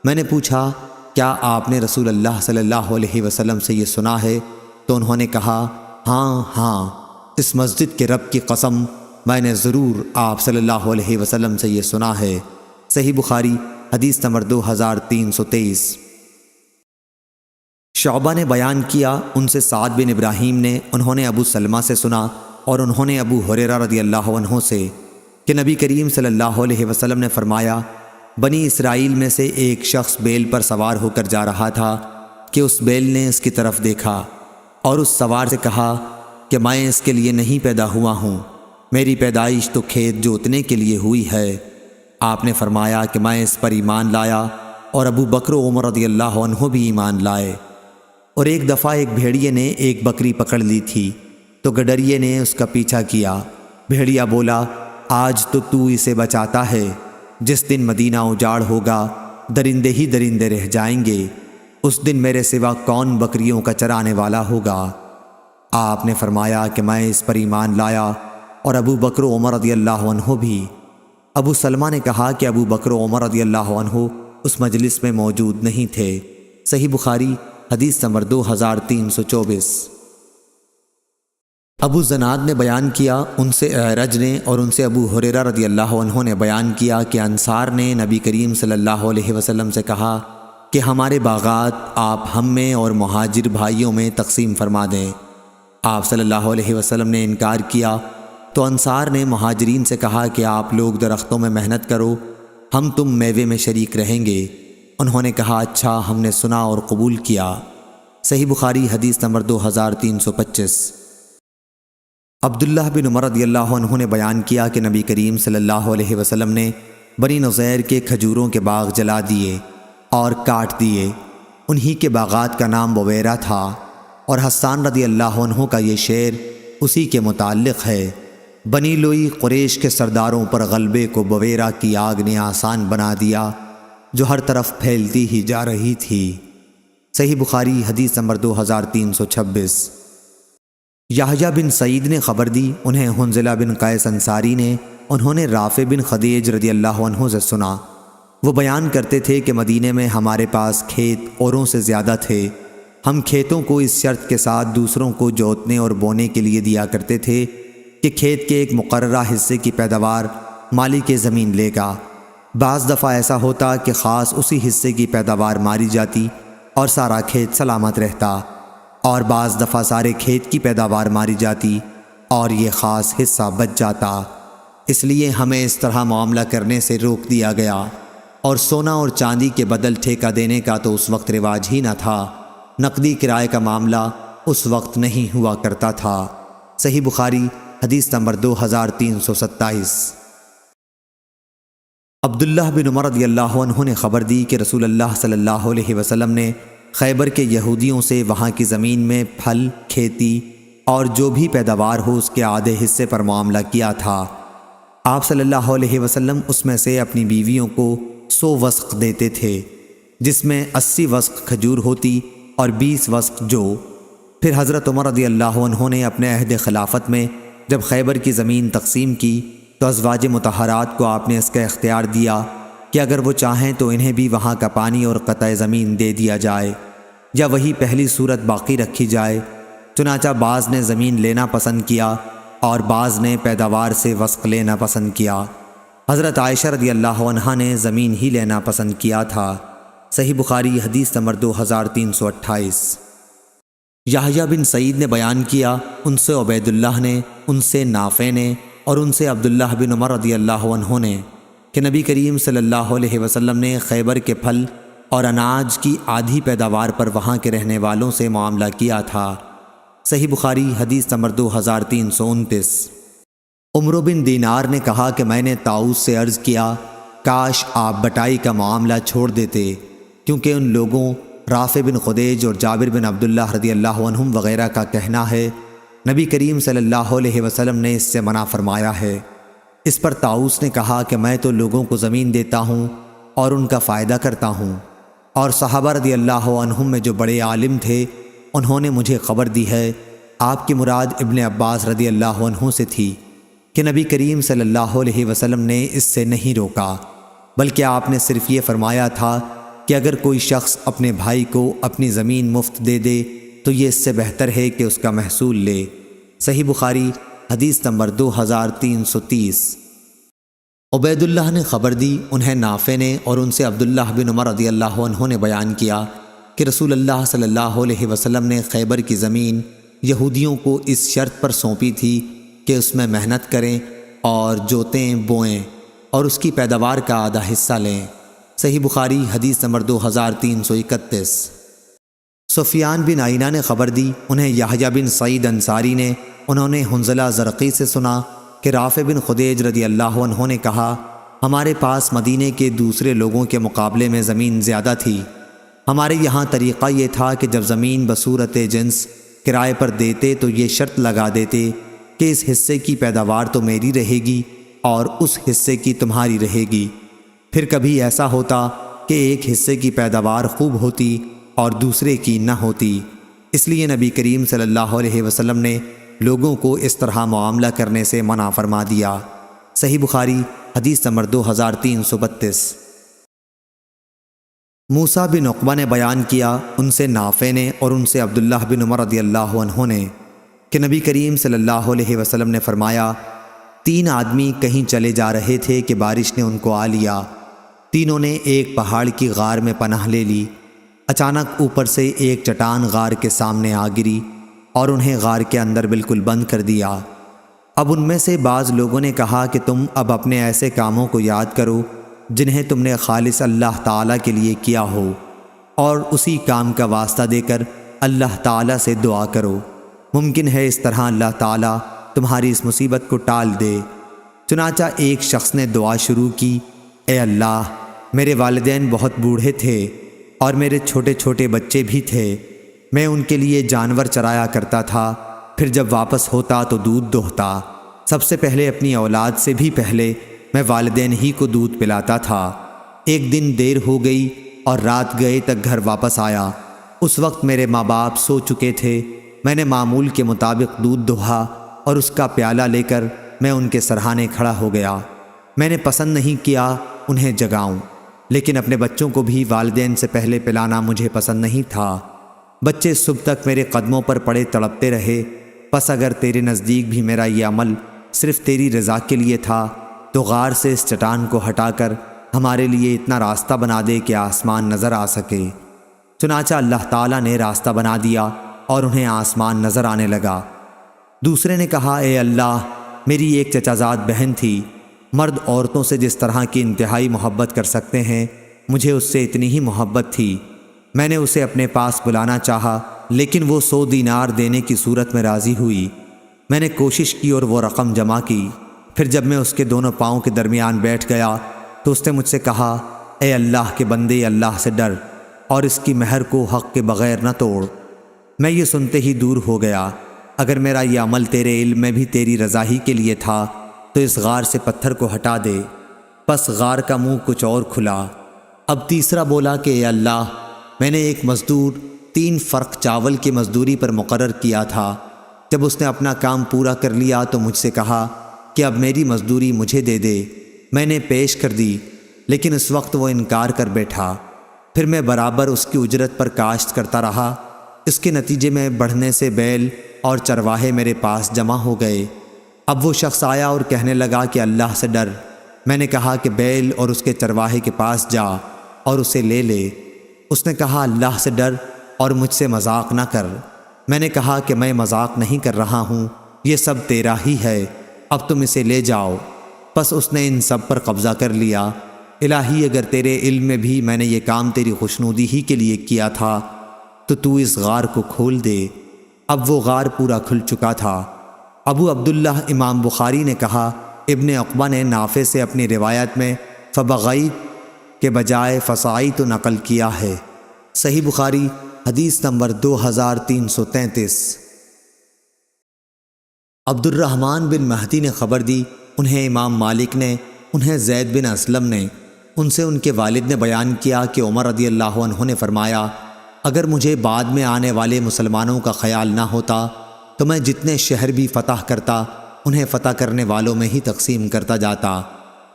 میں نے پوچھا، کیا آپ نے رسول اللہ صلی اللہ علیہ وسلم سے یہ سنا ہے؟ تو انہوں نے کہا، ہاں ہاں، اس مسجد کے رب کی قسم میں نے ضرور آپ صلی اللہ علیہ وسلم سے یہ سنا ہے۔ صحیح بخاری حدیث نمبر 2323۔ شعبہ نے بیان کیا، ان سے سعد بن ابراہیم نے، انہوں نے ابو سلمہ سے سنا اور انہوں نے ابو ہریرہ رضی اللہ عنہ سے کہ نبی کریم صلی اللہ علیہ وسلم نے فرمایا، بنی اسرائیل میں سے ایک شخص بیل پر سوار ہو کر جا رہا تھا کہ اس بیل نے اس کی طرف دیکھا اور اس سوار سے کہا کہ میں اس کے لیے نہیں پیدا ہوا ہوں، میری پیدائش تو کھیت جوتنے کے لیے ہوئی ہے۔ آپ نے فرمایا کہ میں اس پر ایمان لایا اور ابو بکر و عمر رضی اللہ عنہ بھی ایمان لائے۔ اور ایک دفعہ ایک بھیڑیے نے ایک بکری پکڑ لی تھی تو گڈریے نے اس کا پیچھا کیا۔ بھیڑیا بولا، آج تو اسے بچاتا ہے، جس دن مدینہ اجاڑ ہوگا درندے ہی درندے رہ جائیں گے، اس دن میرے سوا کون بکریوں کا چرانے والا ہوگا؟ آپ نے فرمایا کہ میں اس پر ایمان لایا اور ابو بکر و عمر رضی اللہ عنہ بھی۔ ابو سلمہ نے کہا کہ ابو بکر و عمر رضی اللہ عنہ اس مجلس میں موجود نہیں تھے۔ صحیح بخاری حدیث نمبر 2324۔ ابو زناد نے بیان کیا، ان سے اعرج نے اور ان سے ابو ہریرہ رضی اللہ عنہ نے بیان کیا کہ انصار نے نبی کریم صلی اللہ علیہ وسلم سے کہا کہ ہمارے باغات آپ ہم میں اور مہاجر بھائیوں میں تقسیم فرما دیں۔ آپ صلی اللہ علیہ وسلم نے انکار کیا تو انصار نے مہاجرین سے کہا کہ آپ لوگ درختوں میں محنت کرو، ہم تم میوے میں شریک رہیں گے۔ انہوں نے کہا اچھا، ہم نے سنا اور قبول کیا۔ صحیح بخاری حدیث نمبر 2325۔ عبداللہ بن عمر رضی اللہ عنہ نے بیان کیا کہ نبی کریم صلی اللہ علیہ وسلم نے بنی نضیر کے کھجوروں کے باغ جلا دیے اور کاٹ دیے۔ انہی کے باغات کا نام بویرہ تھا، اور حسان رضی اللہ عنہ کا یہ شعر اسی کے متعلق ہے۔ بنی لوئی قریش کے سرداروں پر غلبے کو بویرہ کی آگ نے آسان بنا دیا، جو ہر طرف پھیلتی ہی جا رہی تھی۔ صحیح بخاری حدیث نمبر 2326۔ یحییٰ بن سعید نے خبر دی، انہیں حنظلہ بن قیس انصاری نے، انہوں نے رافع بن خدیج رضی اللہ عنہ سے سنا۔ وہ بیان کرتے تھے کہ مدینے میں ہمارے پاس کھیت اوروں سے زیادہ تھے، ہم کھیتوں کو اس شرط کے ساتھ دوسروں کو جوتنے اور بونے کے لیے دیا کرتے تھے کہ کھیت کے ایک مقررہ حصے کی پیداوار مالک زمین لے گا۔ بعض دفعہ ایسا ہوتا کہ خاص اسی حصے کی پیداوار ماری جاتی اور سارا کھیت سلامت رہتا، اور بعض دفعہ سارے کھیت کی پیداوار ماری جاتی اور یہ خاص حصہ بچ جاتا۔ اس لیے ہمیں اس طرح معاملہ کرنے سے روک دیا گیا، اور سونا اور چاندی کے بدل ٹھیکہ دینے کا تو اس وقت رواج ہی نہ تھا، نقدی کرائے کا معاملہ اس وقت نہیں ہوا کرتا تھا۔ صحیح بخاری حدیث نمبر 2327۔ عبداللہ بن عمر رضی اللہ عنہ نے خبر دی کہ رسول اللہ صلی اللہ علیہ وسلم نے خیبر کے یہودیوں سے وہاں کی زمین میں پھل، کھیتی اور جو بھی پیداوار ہو اس کے آدھے حصے پر معاملہ کیا تھا۔ آپ صلی اللہ علیہ وسلم اس میں سے اپنی بیویوں کو 100 وسق دیتے تھے، جس میں 80 وسق کھجور ہوتی اور 20 وسق جو۔ پھر حضرت عمر رضی اللہ عنہ نے اپنے عہد خلافت میں جب خیبر کی زمین تقسیم کی تو ازواج مطہرات کو آپ نے اس کا اختیار دیا کہ اگر وہ چاہیں تو انہیں بھی وہاں کا پانی اور قطع زمین دے دیا جائے، یا وہی پہلی صورت باقی رکھی جائے۔ چنانچہ بعض نے زمین لینا پسند کیا اور بعض نے پیداوار سے وسق لینا پسند کیا۔ حضرت عائشہ رضی اللہ عنہا نے زمین ہی لینا پسند کیا تھا۔ صحیح بخاری حدیث نمبر 2328۔ یحییٰ بن سعید نے بیان کیا، ان سے عبید اللہ نے، ان سے نافع نے اور ان سے عبداللہ بن عمر رضی اللہ عنہ نے کہ نبی کریم صلی اللہ علیہ وسلم نے خیبر کے پھل اور اناج کی آدھی پیداوار پر وہاں کے رہنے والوں سے معاملہ کیا تھا۔ صحیح بخاری حدیث نمبر 2329۔ عمر بن دینار نے کہا کہ میں نے طاؤس سے عرض کیا کاش آپ بٹائی کا معاملہ چھوڑ دیتے، کیونکہ ان لوگوں رافع بن خدیج اور جابر بن عبداللہ رضی اللہ عنہم وغیرہ کا کہنا ہے نبی کریم صلی اللہ علیہ وسلم نے اس سے منع فرمایا ہے۔ اس پر طاؤس نے کہا کہ میں تو لوگوں کو زمین دیتا ہوں اور ان کا فائدہ کرتا ہوں، اور صحابہ رضی اللہ عنہم میں جو بڑے عالم تھے انہوں نے مجھے خبر دی ہے آپ کی مراد ابن عباس رضی اللہ عنہ سے تھی کہ نبی کریم صلی اللہ علیہ وسلم نے اس سے نہیں روکا، بلکہ آپ نے صرف یہ فرمایا تھا کہ اگر کوئی شخص اپنے بھائی کو اپنی زمین مفت دے دے تو یہ اس سے بہتر ہے کہ اس کا محصول لے۔ صحیح بخاری حدیث نمبر 2330۔ عبید اللہ نے خبر دی، انہیں نافع نے اور ان سے عبداللہ بن عمر رضی اللہ عنہ نے بیان کیا کہ رسول اللہ صلی اللہ علیہ وسلم نے خیبر کی زمین یہودیوں کو اس شرط پر سونپی تھی کہ اس میں محنت کریں اور جوتیں بوئیں اور اس کی پیداوار کا آدھا حصہ لیں۔ صحیح بخاری حدیث نمبر 2331۔ سفیان بن عینہ نے خبر دی، انہیں یحییٰ بن سعید انصاری نے، انہوں نے حنظلہ زرقی سے سنا کہ رافع بن خدیج رضی اللہ عنہ نے کہا ہمارے پاس مدینے کے دوسرے لوگوں کے مقابلے میں زمین زیادہ تھی۔ ہمارے یہاں طریقہ یہ تھا کہ جب زمین بصورت جنس کرائے پر دیتے تو یہ شرط لگا دیتے کہ اس حصے کی پیداوار تو میری رہے گی اور اس حصے کی تمہاری رہے گی۔ پھر کبھی ایسا ہوتا کہ ایک حصے کی پیداوار خوب ہوتی اور دوسرے کی نہ ہوتی، اس لیے نبی کریم صلی اللہ علیہ وسلم نے لوگوں کو اس طرح معاملہ کرنے سے منع فرما دیا۔ صحیح بخاری حدیث نمبر 2332۔ موسیٰ بن عقبہ نے بیان کیا، ان سے نافع نے اور ان سے عبداللہ بن عمر رضی اللہ عنہ نے کہ نبی کریم صلی اللہ علیہ وسلم نے فرمایا 3 آدمی کہیں چلے جا رہے تھے کہ بارش نے ان کو آ لیا، تینوں نے ایک پہاڑ کی غار میں پناہ لے لی۔ اچانک اوپر سے ایک چٹان غار کے سامنے آ گری اور انہیں غار کے اندر بالکل بند کر دیا۔ اب ان میں سے بعض لوگوں نے کہا کہ تم اب اپنے ایسے کاموں کو یاد کرو جنہیں تم نے خالص اللہ تعالیٰ کے لیے کیا ہو، اور اسی کام کا واسطہ دے کر اللہ تعالیٰ سے دعا کرو، ممکن ہے اس طرح اللہ تعالیٰ تمہاری اس مصیبت کو ٹال دے۔ چنانچہ ایک شخص نے دعا شروع کی، اے اللہ، میرے والدین بہت بوڑھے تھے اور میرے چھوٹے چھوٹے بچے بھی تھے، میں ان کے لیے جانور چرایا کرتا تھا، پھر جب واپس ہوتا تو دودھ دوہتا، سب سے پہلے اپنی اولاد سے بھی پہلے میں والدین ہی کو دودھ پلاتا تھا۔ ایک دن دیر ہو گئی اور رات گئے تک گھر واپس آیا، اس وقت میرے ماں باپ سو چکے تھے، میں نے معمول کے مطابق دودھ دوہا اور اس کا پیالہ لے کر میں ان کے سرہانے کھڑا ہو گیا۔ میں نے پسند نہیں کیا انہیں جگاؤں، لیکن اپنے بچوں کو بھی والدین سے پہلے پلانا مجھے پسند نہیں تھا۔ بچے صبح تک میرے قدموں پر پڑے تڑپتے رہے، پس اگر تیرے نزدیک بھی میرا یہ عمل صرف تیری رضا کے لیے تھا تو غار سے اس چٹان کو ہٹا کر ہمارے لیے اتنا راستہ بنا دے کہ آسمان نظر آ سکے۔ چنانچہ اللہ تعالیٰ نے راستہ بنا دیا اور انہیں آسمان نظر آنے لگا۔ دوسرے نے کہا، اے اللہ، میری ایک چچا زاد بہن تھی، مرد عورتوں سے جس طرح کی انتہائی محبت کر سکتے ہیں مجھے اس سے اتنی ہی محبت تھی۔ میں نے اسے اپنے پاس بلانا چاہا لیکن وہ 100 دینار دینے کی صورت میں راضی ہوئی۔ میں نے کوشش کی اور وہ رقم جمع کی، پھر جب میں اس کے دونوں پاؤں کے درمیان بیٹھ گیا تو اس نے مجھ سے کہا، اے اللہ کے بندے، اللہ سے ڈر اور اس کی مہر کو حق کے بغیر نہ توڑ۔ میں یہ سنتے ہی دور ہو گیا، اگر میرا یہ عمل تیرے علم میں بھی تیری رضا ہی کے لیے تھا تو اس غار سے پتھر کو ہٹا دے۔ پس غار کا منہ کچھ اور کھلا۔ اب تیسرا بولا کہ اے اللہ، میں نے ایک مزدور 3 فرق چاول کی مزدوری پر مقرر کیا تھا، جب اس نے اپنا کام پورا کر لیا تو مجھ سے کہا کہ اب میری مزدوری مجھے دے دے۔ میں نے پیش کر دی لیکن اس وقت وہ انکار کر بیٹھا، پھر میں برابر اس کی اجرت پر کاشت کرتا رہا۔ اس کے نتیجے میں بڑھنے سے بیل اور چرواہے میرے پاس جمع ہو گئے۔ اب وہ شخص آیا اور کہنے لگا کہ اللہ سے ڈر۔ میں نے کہا کہ بیل اور اس کے چرواہے کے پاس جا اور اسے لے لے۔ اس نے کہا، اللہ سے ڈر اور مجھ سے مذاق نہ کر۔ میں نے کہا کہ میں مذاق نہیں کر رہا ہوں، یہ سب تیرا ہی ہے، اب تم اسے لے جاؤ۔ پس اس نے ان سب پر قبضہ کر لیا۔ الہی، اگر تیرے علم میں بھی میں نے یہ کام تیری خوشنودی ہی کے لیے کیا تھا تو اس غار کو کھول دے۔ اب وہ غار پورا کھل چکا تھا۔ ابو عبداللہ امام بخاری نے کہا، ابن عقبہ نے نافع سے اپنی روایت میں فبغیت کے بجائے فصائت نقل کیا ہے۔ صحیح بخاری حدیث نمبر 2333۔ عبد الرحمن بن مہدی نے خبر دی، انہیں امام مالک نے، انہیں زید بن اسلم نے، ان سے ان کے والد نے بیان کیا کہ عمر رضی اللہ عنہ نے فرمایا، اگر مجھے بعد میں آنے والے مسلمانوں کا خیال نہ ہوتا تو میں جتنے شہر بھی فتح کرتا انہیں فتح کرنے والوں میں ہی تقسیم کرتا جاتا،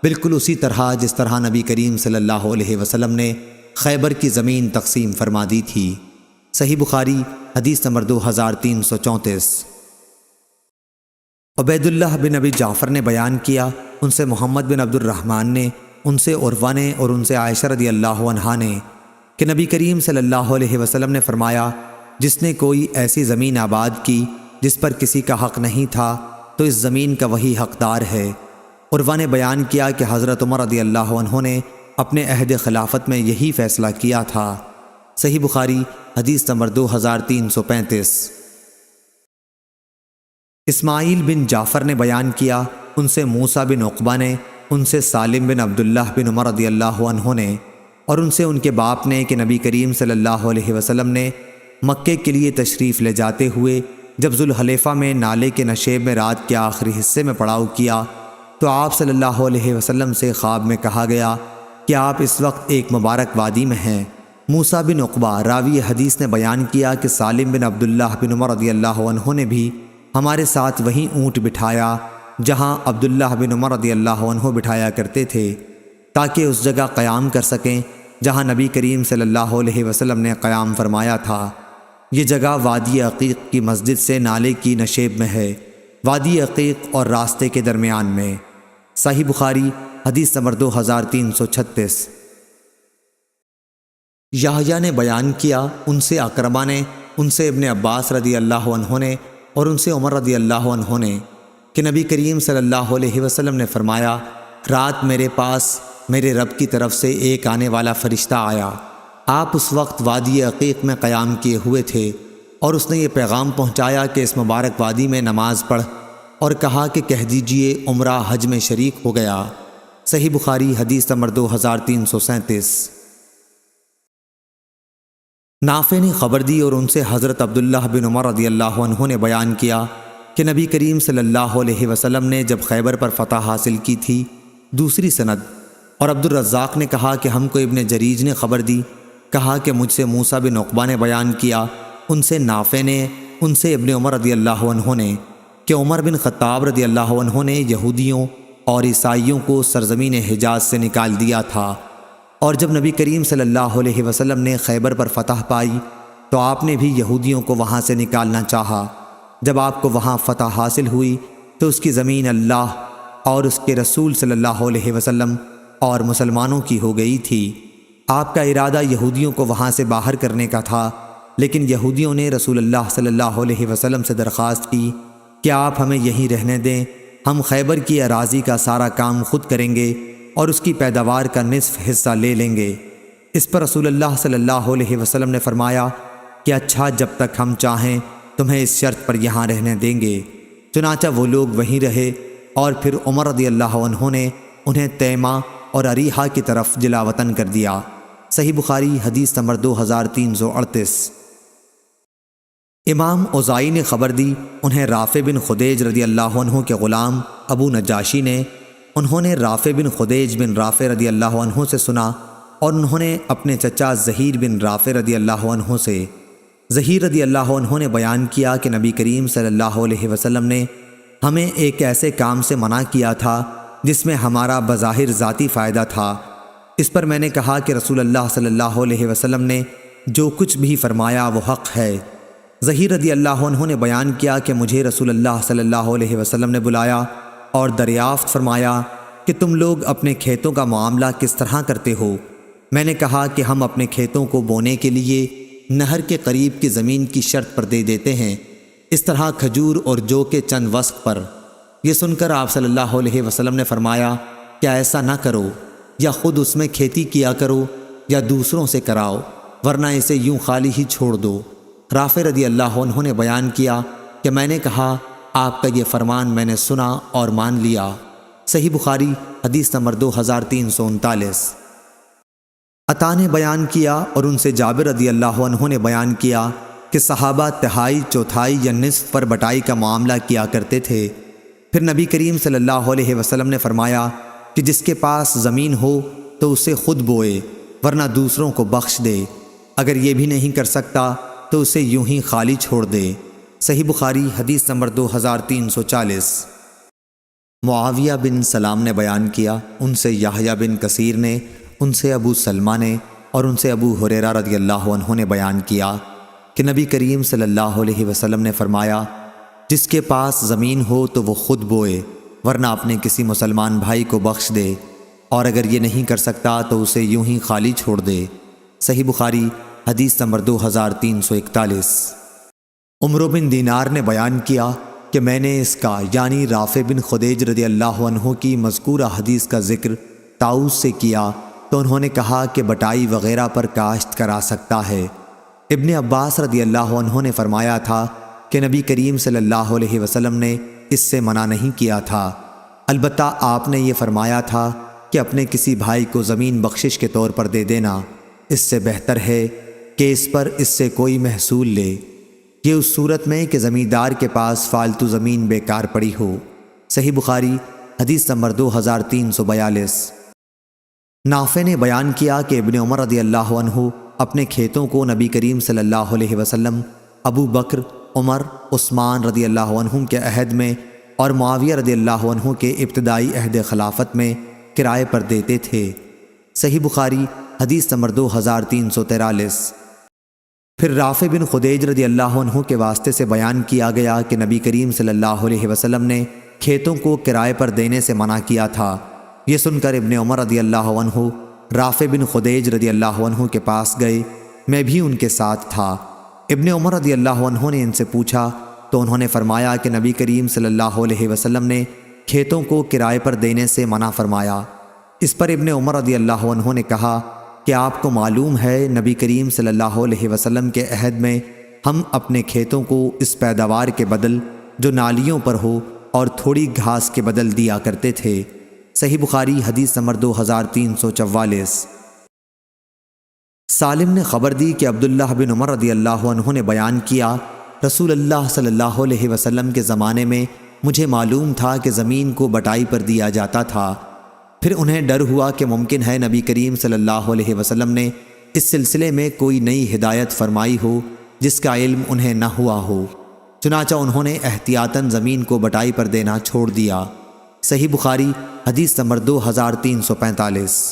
بالکل اسی طرح جس طرح نبی کریم صلی اللہ علیہ وسلم نے خیبر کی زمین تقسیم فرما دی تھی۔ صحیح بخاری حدیث نمبر 2334۔ عبید اللہ بن ابی جعفر نے بیان کیا، ان سے محمد بن عبد الرحمن نے، ان سے عروہ نے اور ان سے عائشہ رضی اللہ عنہا نے کہ نبی کریم صلی اللہ علیہ وسلم نے فرمایا، جس نے کوئی ایسی زمین آباد کی جس پر کسی کا حق نہیں تھا تو اس زمین کا وہی حقدار ہے۔ عروہ نے بیان کیا کہ حضرت عمر رضی اللہ عنہ نے اپنے عہد خلافت میں یہی فیصلہ کیا تھا۔ صحیح بخاری حدیث نمبر 2335۔ اسماعیل بن جعفر نے بیان کیا، ان سے موسیٰ بن عقبہ نے، ان سے سالم بن عبداللہ بن عمر رضی اللہ عنہ نے، اور ان سے ان کے باپ نے کہ نبی کریم صلی اللہ علیہ وسلم نے مکے کے لیے تشریف لے جاتے ہوئے جب ذوالحلیفہ میں نالے کے نشیب میں رات کے آخری حصے میں پڑاؤ کیا تو آپ صلی اللہ علیہ وسلم سے خواب میں کہا گیا کہ آپ اس وقت ایک مبارک وادی میں ہیں۔ موسیٰ بن عقبہ راوی حدیث نے بیان کیا کہ سالم بن عبداللہ بن عمر رضی اللہ عنہ نے بھی ہمارے ساتھ وہیں اونٹ بٹھایا جہاں عبداللہ بن عمر رضی اللہ عنہ بٹھایا کرتے تھے، تاکہ اس جگہ قیام کر سکیں جہاں نبی کریم صلی اللہ علیہ وسلم نے قیام فرمایا تھا۔ یہ جگہ وادی عقیق کی مسجد سے نالے کی نشیب میں ہے، وادی عقیق اور راستے کے درمیان میں۔ صحیح بخاری حدیث نمبر 2336۔ یحییٰ نے بیان کیا، ان سے اکرمہ نے، ان سے ابن عباس رضی اللہ عنہ نے اور ان سے عمر رضی اللہ عنہ نے کہ نبی کریم صلی اللہ علیہ وسلم نے فرمایا، رات میرے پاس میرے رب کی طرف سے ایک آنے والا فرشتہ آیا۔ آپ اس وقت وادی عقیق میں قیام کیے ہوئے تھے اور اس نے یہ پیغام پہنچایا کہ اس مبارک وادی میں نماز پڑھ، اور کہا کہ کہہ دیجئے عمرہ حج میں شریک ہو گیا۔ صحیح بخاری حدیث نمبر 2337۔ نافع نے خبر دی اور ان سے حضرت عبداللہ بن عمر رضی اللہ عنہ نے بیان کیا کہ نبی کریم صلی اللہ علیہ وسلم نے جب خیبر پر فتح حاصل کی تھی۔ دوسری سند۔ اور عبد الرزاق نے کہا کہ ہم کو ابن جریج نے خبر دی، کہا کہ مجھ سے موسیٰ بن عقبہ نے بیان کیا، ان سے نافع نے، ان سے ابن عمر رضی اللہ عنہ نے کہ عمر بن خطاب رضی اللہ عنہ نے یہودیوں اور عیسائیوں کو سرزمین حجاز سے نکال دیا تھا، اور جب نبی کریم صلی اللہ علیہ وسلم نے خیبر پر فتح پائی تو آپ نے بھی یہودیوں کو وہاں سے نکالنا چاہا۔ جب آپ کو وہاں فتح حاصل ہوئی تو اس کی زمین اللہ اور اس کے رسول صلی اللہ علیہ وسلم اور مسلمانوں کی ہو گئی تھی۔ آپ کا ارادہ یہودیوں کو وہاں سے باہر کرنے کا تھا، لیکن یہودیوں نے رسول اللہ صلی اللہ علیہ وسلم سے درخواست کی کہ آپ ہمیں یہیں رہنے دیں، ہم خیبر کی اراضی کا سارا کام خود کریں گے اور اس کی پیداوار کا نصف حصہ لے لیں گے۔ اس پر رسول اللہ صلی اللہ علیہ وسلم نے فرمایا کہ اچھا، جب تک ہم چاہیں تمہیں اس شرط پر یہاں رہنے دیں گے۔ چنانچہ وہ لوگ وہیں رہے، اور پھر عمر رضی اللہ عنہ نے انہیں تیمہ اور اریحہ کی طرف جلا وطن کر دیا۔ صحیح بخاری حدیث نمبر 2338۔ امام اوزائی نے خبر دی، انہیں رافع بن خدیج رضی اللہ عنہ کے غلام ابو نجاشی نے، انہوں نے رافع بن خدیج بن رافع رضی اللہ عنہ سے سنا، اور انہوں نے اپنے چچا زہیر بن رافع رضی اللہ عنہ سے۔ زہیر رضی اللہ عنہ نے بیان کیا کہ نبی کریم صلی اللہ علیہ وسلم نے ہمیں ایک ایسے کام سے منع کیا تھا جس میں ہمارا بظاہر ذاتی فائدہ تھا۔ اس پر میں نے کہا کہ رسول اللہ صلی اللہ علیہ وسلم نے جو کچھ بھی فرمایا وہ حق ہے۔ زہیر رضی اللہ عنہ نے بیان کیا کہ مجھے رسول اللہ صلی اللہ علیہ وسلم نے بلایا اور دریافت فرمایا کہ تم لوگ اپنے کھیتوں کا معاملہ کس طرح کرتے ہو؟ میں نے کہا کہ ہم اپنے کھیتوں کو بونے کے لیے نہر کے قریب کی زمین کی شرط پر دے دیتے ہیں، اس طرح کھجور اور جو کے چند وسق پر۔ یہ سن کر آپ صلی اللہ علیہ وسلم نے فرمایا کہ ایسا نہ کرو، یا خود اس میں کھیتی کیا کرو یا دوسروں سے کراؤ، ورنہ اسے یوں خالی ہی چھوڑ دو۔ رافع رضی اللہ عنہ نے بیان کیا کہ میں نے کہا آپ کا یہ فرمان میں نے سنا اور مان لیا۔ صحیح بخاری حدیث نمبر 2339۔ عطا نے بیان کیا اور ان سے جابر رضی اللہ عنہ نے بیان کیا کہ صحابہ تہائی، چوتھائی یا نصف پر بٹائی کا معاملہ کیا کرتے تھے۔ پھر نبی کریم صلی اللہ علیہ وسلم نے فرمایا کہ جس کے پاس زمین ہو تو اسے خود بوئے، ورنہ دوسروں کو بخش دے، اگر یہ بھی نہیں کر سکتا تو اسے یوں ہی خالی چھوڑ دے۔ صحیح بخاری حدیث نمبر 2340۔ معاویہ بن سلام نے بیان کیا، ان سے یحییٰ بن کثیر نے، ان سے ابو سلمہ نے، اور ان سے ابو ہریرہ رضی اللہ عنہ نے بیان کیا کہ نبی کریم صلی اللہ علیہ وسلم نے فرمایا، جس کے پاس زمین ہو تو وہ خود بوئے، ورنہ اپنے کسی مسلمان بھائی کو بخش دے، اور اگر یہ نہیں کر سکتا تو اسے یوں ہی خالی چھوڑ دے۔ صحیح بخاری حدیث نمبر 2341۔ عمرو بن دینار نے بیان کیا کہ میں نے اس کا یعنی رافع بن خدیج رضی اللہ عنہ کی مذکورہ حدیث کا ذکر طاؤس سے کیا تو انہوں نے کہا کہ بٹائی وغیرہ پر کاشت کرا سکتا ہے۔ ابن عباس رضی اللہ عنہ نے فرمایا تھا کہ نبی کریم صلی اللہ علیہ وسلم نے اس سے منع نہیں کیا تھا، البتہ آپ نے یہ فرمایا تھا کہ اپنے کسی بھائی کو زمین بخشش کے طور پر دے دینا، اس سے بہتر ہے کہ اس پر اس سے کوئی محصول لے، یہ اس صورت میں کہ زمیندار کے پاس فالتو زمین بیکار پڑی ہو۔ صحیح بخاری حدیث نمبر 2342۔ نافع نے بیان کیا کہ ابن عمر رضی اللہ عنہ اپنے کھیتوں کو نبی کریم صلی اللہ علیہ وسلم، ابو بکر، عمر، عثمان رضی اللہ عنہ کے عہد میں اور معاویہ رضی اللہ عنہ کے ابتدائی عہد خلافت میں کرائے پر دیتے تھے۔ صحیح بخاری حدیث نمبر 2343۔ پھر رافع بن خدیج رضی اللہ عنہ کے واسطے سے بیان کیا گیا کہ نبی کریم صلی اللہ علیہ وسلم نے کھیتوں کو کرائے پر دینے سے منع کیا تھا۔ یہ سن کر ابن عمر رضی اللہ عنہ رافع بن خدیج رضی اللہ عنہ کے پاس گئے، میں بھی ان کے ساتھ تھا۔ ابن عمر رضی اللہ عنہ نے ان سے پوچھا تو انہوں نے فرمایا کہ نبی کریم صلی اللہ علیہ وسلم نے کھیتوں کو کرائے پر دینے سے منع فرمایا۔ اس پر ابن عمر رضی اللہ عنہ نے کہا کہ آپ کو معلوم ہے نبی کریم صلی اللہ علیہ وسلم کے عہد میں ہم اپنے کھیتوں کو اس پیداوار کے بدل جو نالیوں پر ہو اور تھوڑی گھاس کے بدل دیا کرتے تھے۔ صحیح بخاری حدیث نمبر 2344۔ سالم نے خبر دی کہ عبداللہ بن عمر رضی اللہ عنہ نے بیان کیا، رسول اللہ صلی اللہ علیہ وسلم کے زمانے میں مجھے معلوم تھا کہ زمین کو بٹائی پر دیا جاتا تھا، پھر انہیں ڈر ہوا کہ ممکن ہے نبی کریم صلی اللہ علیہ وسلم نے اس سلسلے میں کوئی نئی ہدایت فرمائی ہو جس کا علم انہیں نہ ہوا ہو، چنانچہ انہوں نے احتیاطاً زمین کو بٹائی پر دینا چھوڑ دیا۔ صحیح بخاری حدیث نمبر 2345۔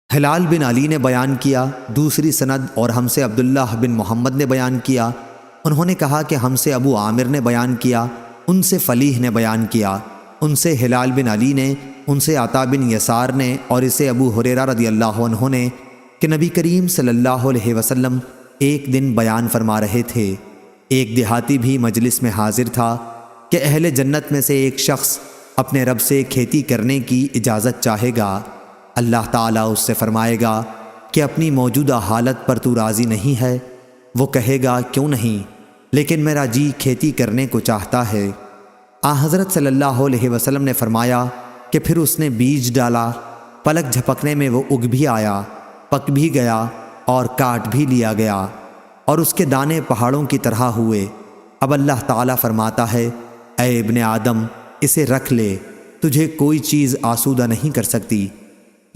ہلال بن علی نے بیان کیا، دوسری سند اور ہم سے عبداللہ بن محمد نے بیان کیا، انہوں نے کہا کہ ہم سے ابو عامر نے بیان کیا، ان سے فلیح نے بیان کیا، ان سے ہلال بن علی نے، ان سے عطا بن یسار نے اور اسے ابو ہریرہ رضی اللہ عنہ نے کہ نبی کریم صلی اللہ علیہ وسلم ایک دن بیان فرما رہے تھے، ایک دیہاتی بھی مجلس میں حاضر تھا کہ اہل جنت میں سے ایک شخص اپنے رب سے کھیتی کرنے کی اجازت چاہے گا، اللہ تعالیٰ اس سے فرمائے گا کہ اپنی موجودہ حالت پر تو راضی نہیں ہے؟ وہ کہے گا کیوں نہیں، لیکن میرا جی کھیتی کرنے کو چاہتا ہے۔ حضرت صلی اللہ علیہ وسلم نے فرمایا کہ پھر اس نے بیج ڈالا، پلک جھپکنے میں وہ اگ بھی آیا، پک بھی گیا اور کاٹ بھی لیا گیا، اور اس کے دانے پہاڑوں کی طرح ہوئے۔ اب اللہ تعالیٰ فرماتا ہے، اے ابن آدم اسے رکھ لے، تجھے کوئی چیز آسودہ نہیں کر سکتی۔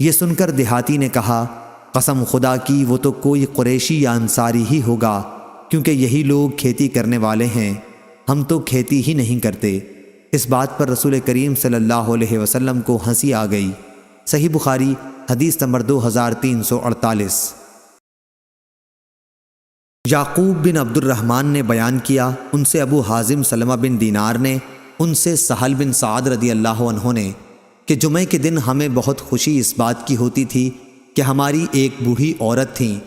یہ سن کر دیہاتی نے کہا، قسم خدا کی وہ تو کوئی قریشی یا انصاری ہی ہوگا، کیونکہ یہی لوگ کھیتی کرنے والے ہیں، ہم تو کھیتی ہی نہیں کرتے۔ اس بات پر رسول کریم صلی اللہ علیہ وسلم کو ہنسی آ گئی۔ صحیح بخاری حدیث نمبر 2348۔ یعقوب بن عبد الرحمن نے بیان کیا، ان سے ابو حازم سلمہ بن دینار نے، ان سے سہل بن سعد رضی اللہ عنہ نے کہ جمعے کے دن ہمیں بہت خوشی اس بات کی ہوتی تھی کہ ہماری ایک بوڑھی عورت تھیں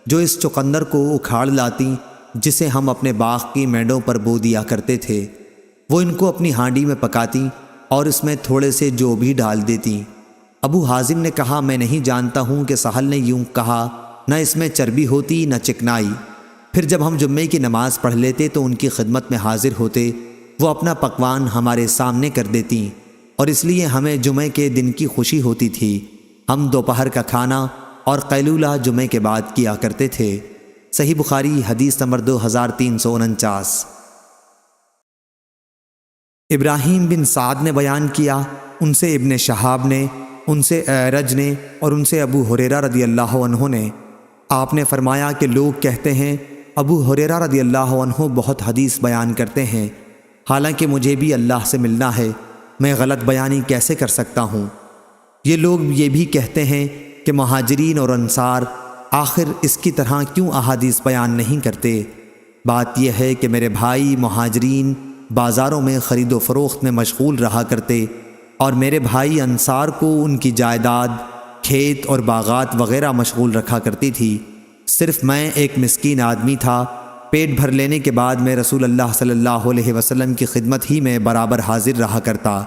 جو اس چقندر کو اکھاڑ لاتی جسے ہم اپنے باغ کی مینڈوں پر بو دیا کرتے تھے۔ وہ ان کو اپنی ہانڈی میں پکاتی اور اس میں تھوڑے سے جو بھی ڈال دیتی۔ ابو حازم نے کہا، میں نہیں جانتا ہوں کہ سہل نے یوں کہا، نہ اس میں چربی ہوتی نہ چکنائی۔ پھر جب ہم جمعے کی نماز پڑھ لیتے تو ان کی خدمت میں حاضر ہوتے، وہ اپنا پکوان ہمارے سامنے کر دیتی، اور اس لیے ہمیں جمعے کے دن کی خوشی ہوتی تھی۔ ہم دوپہر کا کھانا اور قیلولہ جمعے کے بعد کیا کرتے تھے۔ صحیح بخاری حدیث نمبر 2349۔ ابراہیم بن سعد نے بیان کیا، ان سے ابن شہاب نے، ان سے اعرج نے اور ان سے ابو ہریرہ رضی اللہ عنہ نے، آپ نے فرمایا کہ لوگ کہتے ہیں ابو ہریرہ رضی اللہ عنہ بہت حدیث بیان کرتے ہیں، حالانکہ مجھے بھی اللہ سے ملنا ہے، میں غلط بیانی کیسے کر سکتا ہوں؟ یہ لوگ یہ بھی کہتے ہیں کہ مہاجرین اور انصار آخر اس کی طرح کیوں احادیث بیان نہیں کرتے؟ بات یہ ہے کہ میرے بھائی مہاجرین بازاروں میں خرید و فروخت میں مشغول رہا کرتے، اور میرے بھائی انصار کو ان کی جائیداد، کھیت اور باغات وغیرہ مشغول رکھا کرتی تھی۔ صرف میں ایک مسکین آدمی تھا، پیٹ بھر لینے کے بعد میں رسول اللہ صلی اللہ علیہ وسلم کی خدمت ہی میں برابر حاضر رہا کرتا۔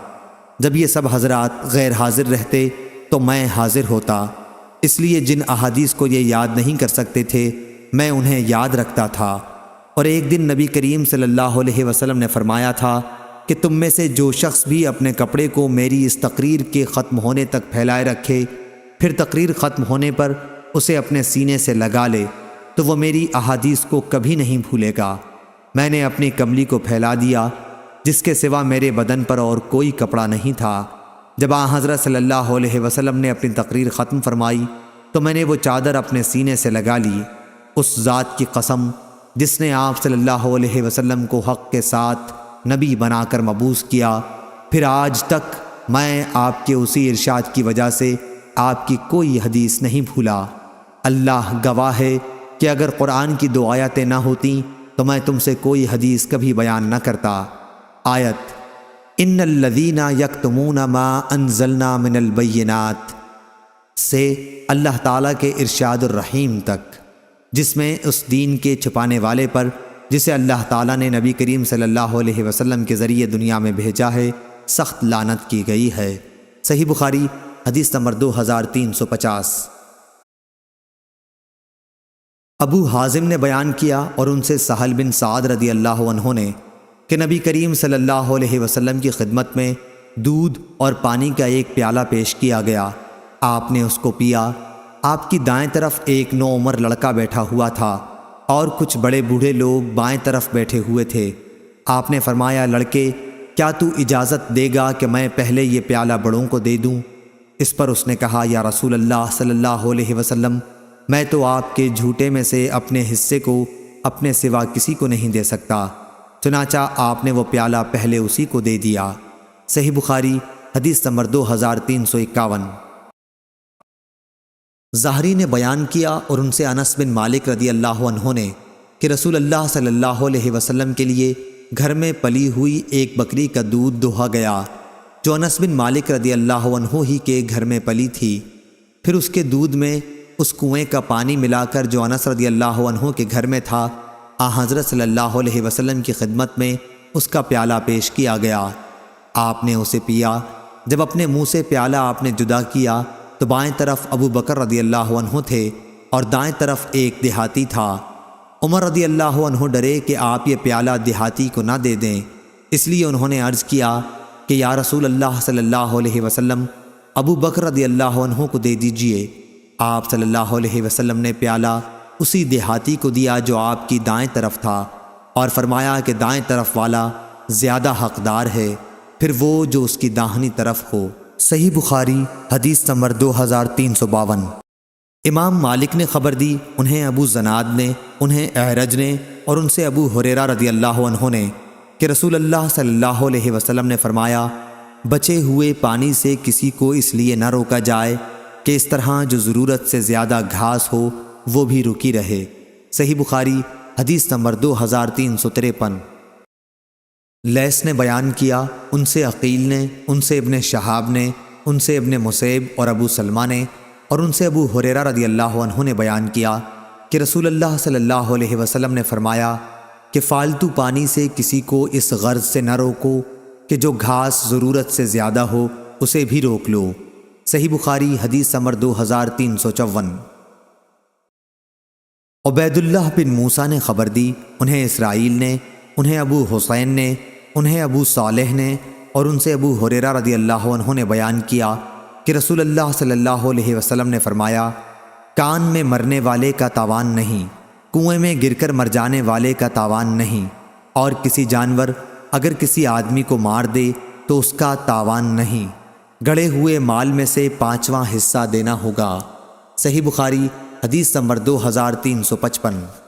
جب یہ سب حضرات غیر حاضر رہتے تو میں حاضر ہوتا، اس لیے جن احادیث کو یہ یاد نہیں کر سکتے تھے میں انہیں یاد رکھتا تھا۔ اور ایک دن نبی کریم صلی اللہ علیہ وسلم نے فرمایا تھا کہ تم میں سے جو شخص بھی اپنے کپڑے کو میری اس تقریر کے ختم ہونے تک پھیلائے رکھے، پھر تقریر ختم ہونے پر اسے اپنے سینے سے لگا لے، تو وہ میری احادیث کو کبھی نہیں بھولے گا۔ میں نے اپنی کملی کو پھیلا دیا جس کے سوا میرے بدن پر اور کوئی کپڑا نہیں تھا۔ جب حضرت صلی اللہ علیہ وسلم نے اپنی تقریر ختم فرمائی تو میں نے وہ چادر اپنے سینے سے لگا لی۔ اس ذات کی قسم جس نے آپ صلی اللہ علیہ وسلم کو حق کے ساتھ نبی بنا کر مبعوث کیا، پھر آج تک میں آپ کے اسی ارشاد کی وجہ سے آپ کی کوئی حدیث نہیں بھولا۔ اللہ گواہ ہے کہ اگر قرآن کی 2 آیتیں نہ ہوتیں تو میں تم سے کوئی حدیث کبھی بیان نہ کرتا۔ آیت ان الذین یکتمون ما انزلنا من البینات سے اللہ تعالیٰ کے ارشاد الرحیم تک، جس میں اس دین کے چھپانے والے پر جسے اللہ تعالیٰ نے نبی کریم صلی اللہ علیہ وسلم کے ذریعے دنیا میں بھیجا ہے سخت لعنت کی گئی ہے۔ صحیح بخاری حدیث نمبر 2350۔ ابو حازم نے بیان کیا اور ان سے سہل بن سعد رضی اللہ عنہ نے کہ نبی کریم صلی اللہ علیہ وسلم کی خدمت میں دودھ اور پانی کا ایک پیالہ پیش کیا گیا۔ آپ نے اس کو پیا۔ آپ کی دائیں طرف ایک نوعمر لڑکا بیٹھا ہوا تھا اور کچھ بڑے بوڑھے لوگ بائیں طرف بیٹھے ہوئے تھے۔ آپ نے فرمایا، لڑکے کیا تو اجازت دے گا کہ میں پہلے یہ پیالہ بڑوں کو دے دوں؟ اس پر اس نے کہا، یا رسول اللہ صلی اللہ علیہ وسلم، میں تو آپ کے جھوٹے میں سے اپنے حصے کو اپنے سوا کسی کو نہیں دے سکتا۔ چنانچہ آپ نے وہ پیالہ پہلے اسی کو دے دیا۔ صحیح بخاری حدیث نمبر 2351۔ زہری نے بیان کیا اور ان سے انس بن مالک رضی اللہ عنہ نے کہ رسول اللہ صلی اللہ علیہ وسلم کے لیے گھر میں پلی ہوئی ایک بکری کا دودھ دوہا گیا جو انس بن مالک رضی اللہ عنہ ہی کے گھر میں پلی تھی۔ پھر اس کے دودھ میں اس کنویں کا پانی ملا کر جو انس رضی اللہ عنہ کے گھر میں تھا، حضرت صلی اللہ علیہ وسلم کی خدمت میں اس کا پیالہ پیش کیا گیا۔ آپ نے اسے پیا۔ جب اپنے منہ سے پیالہ آپ نے جدا کیا تو بائیں طرف ابو بکر رضی اللہ عنہ تھے اور دائیں طرف ایک دیہاتی تھا۔ عمر رضی اللہ عنہ ڈرے کہ آپ یہ پیالہ دیہاتی کو نہ دے دیں، اس لیے انہوں نے عرض کیا کہ یا رسول اللہ صلی اللہ علیہ وسلم، ابو بکر رضی اللہ عنہ کو دے دیجئے۔ آپ صلی اللہ علیہ وسلم نے پیالہ اسی دیہاتی کو دیا جو آپ کی دائیں طرف تھا اور فرمایا کہ دائیں طرف والا زیادہ حقدار ہے، پھر وہ جو اس کی داہنی طرف ہو۔ صحیح بخاری حدیث نمبر 2352۔ امام مالک نے خبر دی، انہیں ابو زناد نے، انہیں اعرج نے اور ان سے ابو ہریرہ رضی اللہ عنہ نے کہ رسول اللہ صلی اللہ علیہ وسلم نے فرمایا، بچے ہوئے پانی سے کسی کو اس لیے نہ روکا جائے کہ اس طرح جو ضرورت سے زیادہ گھاس ہو وہ بھی رکی رہے۔ صحیح بخاری حدیث نمبر 2353۔ لیث نے بیان کیا، ان سے عقیل نے، ان سے ابن شہاب نے، ان سے ابن مسیب اور ابو سلمہ نے اور ان سے ابو ہریرہ رضی اللہ عنہ نے بیان کیا کہ رسول اللہ صلی اللہ علیہ وسلم نے فرمایا کہ فالتو پانی سے کسی کو اس غرض سے نہ روکو کہ جو گھاس ضرورت سے زیادہ ہو اسے بھی روک لو۔ صحیح بخاری حدیث نمبر 2354۔ عبید اللہ بن موسیٰ نے خبر دی، انہیں اسرائیل نے، انہیں ابو حسین نے، انہیں ابو صالح نے اور ان سے ابو ہریرہ رضی اللہ عنہ نے بیان کیا کہ رسول اللہ صلی اللہ علیہ وسلم نے فرمایا، کان میں مرنے والے کا تاوان نہیں، کنویں میں گر کر مر جانے والے کا تاوان نہیں، اور کسی جانور اگر کسی آدمی کو مار دے تو اس کا تاوان نہیں، گڑے ہوئے مال میں سے 5واں حصہ دینا ہوگا۔ صحیح بخاری حدیث نمبر 2355۔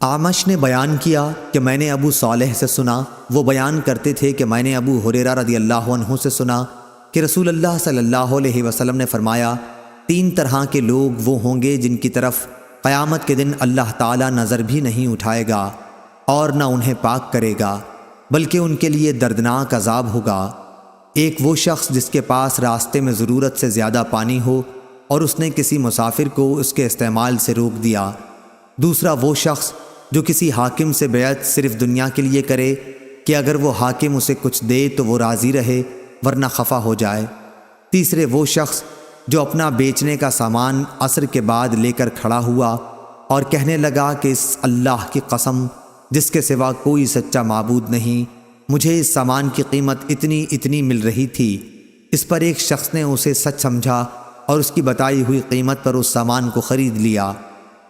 اعمش نے بیان کیا کہ میں نے ابو صالح سے سنا، وہ بیان کرتے تھے کہ میں نے ابو ہریرہ رضی اللہ عنہ سے سنا کہ رسول اللہ صلی اللہ علیہ وسلم نے فرمایا، 3 طرح کے لوگ وہ ہوں گے جن کی طرف قیامت کے دن اللہ تعالیٰ نظر بھی نہیں اٹھائے گا اور نہ انہیں پاک کرے گا، بلکہ ان کے لیے دردناک عذاب ہوگا۔ ایک وہ شخص جس کے پاس راستے میں ضرورت سے زیادہ پانی ہو اور اس نے کسی مسافر کو اس کے استعمال سے روک دیا۔ دوسرا وہ شخص جو کسی حاکم سے بیعت صرف دنیا کے لیے کرے کہ اگر وہ حاکم اسے کچھ دے تو وہ راضی رہے ورنہ خفا ہو جائے۔ تیسرے وہ شخص جو اپنا بیچنے کا سامان عصر کے بعد لے کر کھڑا ہوا اور کہنے لگا کہ اس اللہ کی قسم جس کے سوا کوئی سچا معبود نہیں مجھے اس سامان کی قیمت اتنی مل رہی تھی۔ اس پر ایک شخص نے اسے سچ سمجھا اور اس کی بتائی ہوئی قیمت پر اس سامان کو خرید لیا۔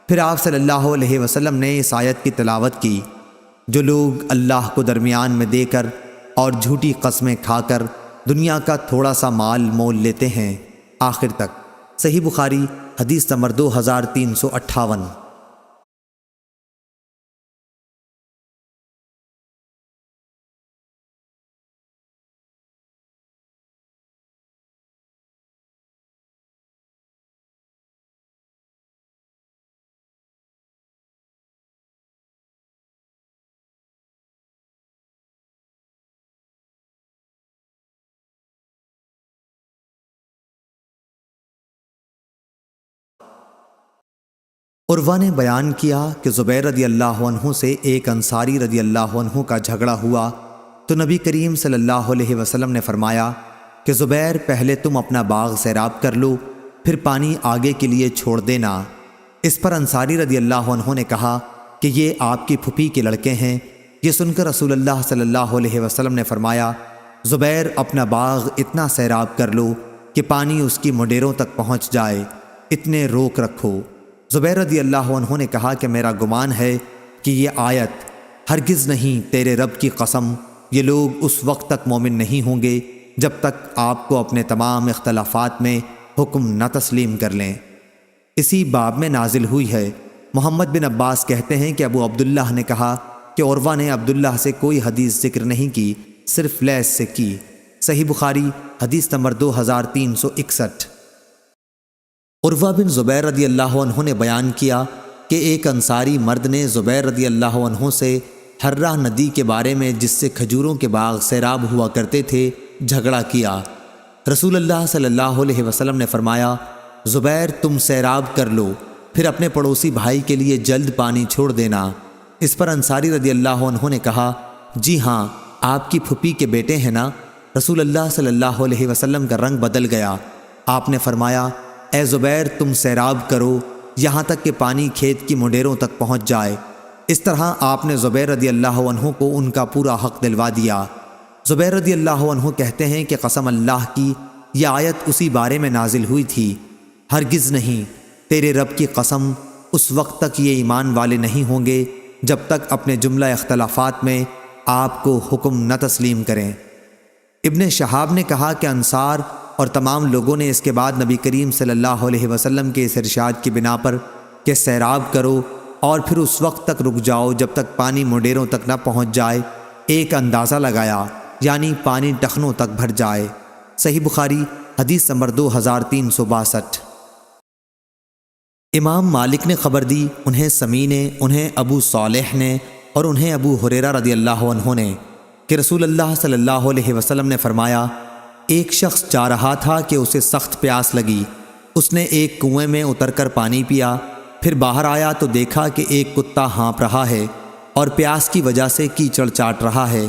پھر آپ صلی اللہ علیہ وسلم نے اس آیت کی تلاوت کی، جو لوگ اللہ کو درمیان میں دے کر اور جھوٹی قسمیں کھا کر دنیا کا تھوڑا سا مال مول لیتے ہیں، آخر تک۔ صحیح بخاری حدیث نمبر 2358۔ عروہ نے بیان کیا کہ زبیر رضی اللہ عنہ سے ایک انصاری رضی اللہ عنہ کا جھگڑا ہوا تو نبی کریم صلی اللہ علیہ وسلم نے فرمایا کہ زبیر پہلے تم اپنا باغ سیراب کر لو، پھر پانی آگے کے لیے چھوڑ دینا۔ اس پر انصاری رضی اللہ عنہ نے کہا کہ یہ آپ کی پھوپھی کے لڑکے ہیں۔ یہ سن کر رسول اللہ صلی اللہ علیہ وسلم نے فرمایا، زبیر اپنا باغ اتنا سیراب کر لو کہ پانی اس کی منڈیروں تک پہنچ جائے، اتنے روک رکھو۔ زبیر رضی اللہ عنہ نے کہا کہ میرا گمان ہے کہ یہ آیت ہرگز نہیں، تیرے رب کی قسم یہ لوگ اس وقت تک مومن نہیں ہوں گے جب تک آپ کو اپنے تمام اختلافات میں حکم نہ تسلیم کر لیں۔ اسی باب میں نازل ہوئی ہے۔ محمد بن عباس کہتے ہیں کہ ابو عبداللہ نے کہا کہ عروہ نے عبداللہ سے کوئی حدیث ذکر نہیں کی، صرف لیث سے کی۔ صحیح بخاری حدیث نمبر 2361۔ عروہ بن زبیر رضی اللہ عنہ نے بیان کیا کہ ایک انصاری مرد نے زبیر رضی اللہ عنہ سے حرہ ندی کے بارے میں، جس سے کھجوروں کے باغ سیراب ہوا کرتے تھے، جھگڑا کیا۔ رسول اللہ صلی اللہ علیہ وسلم نے فرمایا، زبیر تم سیراب کر لو، پھر اپنے پڑوسی بھائی کے لیے جلد پانی چھوڑ دینا۔ اس پر انصاری رضی اللہ عنہ نے کہا، جی ہاں، آپ کی پھوپھی کے بیٹے ہیں نا؟ رسول اللہ صلی اللہ علیہ وسلم کا رنگ بدل گیا۔ آپ نے فرمایا، اے زبیر تم سیراب کرو یہاں تک کہ پانی کھیت کی منڈیروں تک پہنچ جائے۔ اس طرح آپ نے زبیر رضی اللہ عنہ کو ان کا پورا حق دلوا دیا۔ زبیر رضی اللہ عنہ کہتے ہیں کہ قسم اللہ کی، یہ آیت اسی بارے میں نازل ہوئی تھی، ہرگز نہیں، تیرے رب کی قسم اس وقت تک یہ ایمان والے نہیں ہوں گے جب تک اپنے جملہ اختلافات میں آپ کو حکم نہ تسلیم کریں۔ ابن شہاب نے کہا کہ انصار اور تمام لوگوں نے اس کے بعد نبی کریم صلی اللہ علیہ وسلم کے اس ارشاد کی بنا پر کہ سیراب کرو اور پھر اس وقت تک رک جاؤ جب تک پانی منڈیروں تک نہ پہنچ جائے، ایک اندازہ لگایا، یعنی پانی ٹخنوں تک بھر جائے۔ صحیح بخاری حدیث نمبر 2362۔ امام مالک نے خبر دی، انہیں سمی نے، انہیں ابو صالح نے اور انہیں ابو ہریرہ رضی اللہ عنہ نے کہ رسول اللہ صلی اللہ علیہ وسلم نے فرمایا، ایک شخص جا رہا تھا کہ اسے سخت پیاس لگی۔ اس نے ایک کنویں میں اتر کر پانی پیا، پھر باہر آیا تو دیکھا کہ ایک کتا ہانپ رہا ہے اور پیاس کی وجہ سے کیچڑ چاٹ رہا ہے۔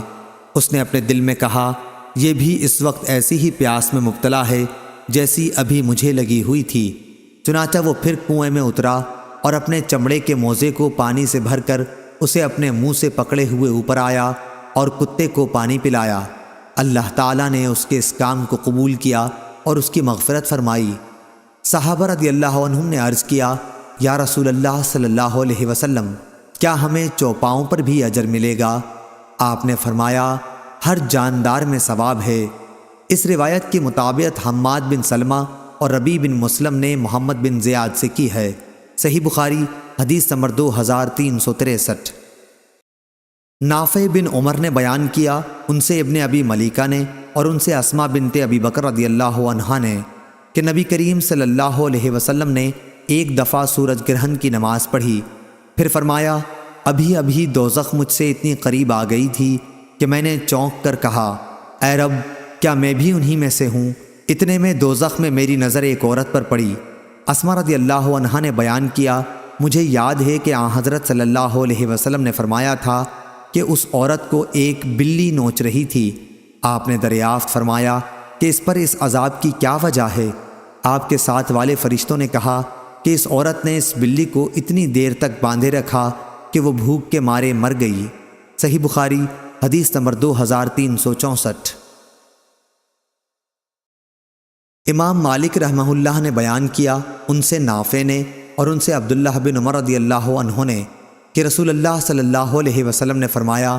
اس نے اپنے دل میں کہا، یہ بھی اس وقت ایسی ہی پیاس میں مبتلا ہے جیسی ابھی مجھے لگی ہوئی تھی۔ چنانچہ وہ پھر کنویں میں اترا اور اپنے چمڑے کے موزے کو پانی سے بھر کر اسے اپنے منہ سے پکڑے ہوئے اوپر آیا اور کتے کو پانی پلایا۔ اللہ تعالیٰ نے اس کے اس کام کو قبول کیا اور اس کی مغفرت فرمائی۔ صحابہ رضی اللہ عنہم نے عرض کیا، یا رسول اللہ صلی اللہ علیہ وسلم، کیا ہمیں چوپاؤں پر بھی اجر ملے گا؟ آپ نے فرمایا، ہر جاندار میں ثواب ہے۔ اس روایت کی مطابقت حماد بن سلمہ اور ربیع بن مسلم نے محمد بن زیاد سے کی ہے۔ صحیح بخاری حدیث نمبر 2363۔ نافع بن عمر نے بیان کیا، ان سے ابن ابی ملیکہ نے اور ان سے اسماء بنت ابی بکر رضی اللہ عنہا نے کہ نبی کریم صلی اللہ علیہ وسلم نے ایک دفعہ سورج گرہن کی نماز پڑھی، پھر فرمایا، ابھی ابھی دوزخ مجھ سے اتنی قریب آ گئی تھی کہ میں نے چونک کر کہا، اے رب، کیا میں بھی انہی میں سے ہوں؟ اتنے میں دوزخ میں میری نظر ایک عورت پر پڑی۔ اسماء رضی اللہ عنہا نے بیان کیا، مجھے یاد ہے کہ آن حضرت صلی اللہ علیہ وسلم نے فرمایا تھا کہ اس عورت کو ایک بلی نوچ رہی تھی۔ آپ نے دریافت فرمایا کہ اس پر اس عذاب کی کیا وجہ ہے؟ آپ کے ساتھ والے فرشتوں نے کہا کہ اس عورت نے اس بلی کو اتنی دیر تک باندھے رکھا کہ وہ بھوک کے مارے مر گئی۔ صحیح بخاری حدیث نمبر 2364۔ امام مالک رحمہ اللہ نے بیان کیا، ان سے نافع نے اور ان سے عبداللہ بن عمر رضی اللہ عنہ نے کہ رسول اللہ صلی اللہ علیہ وسلم نے فرمایا،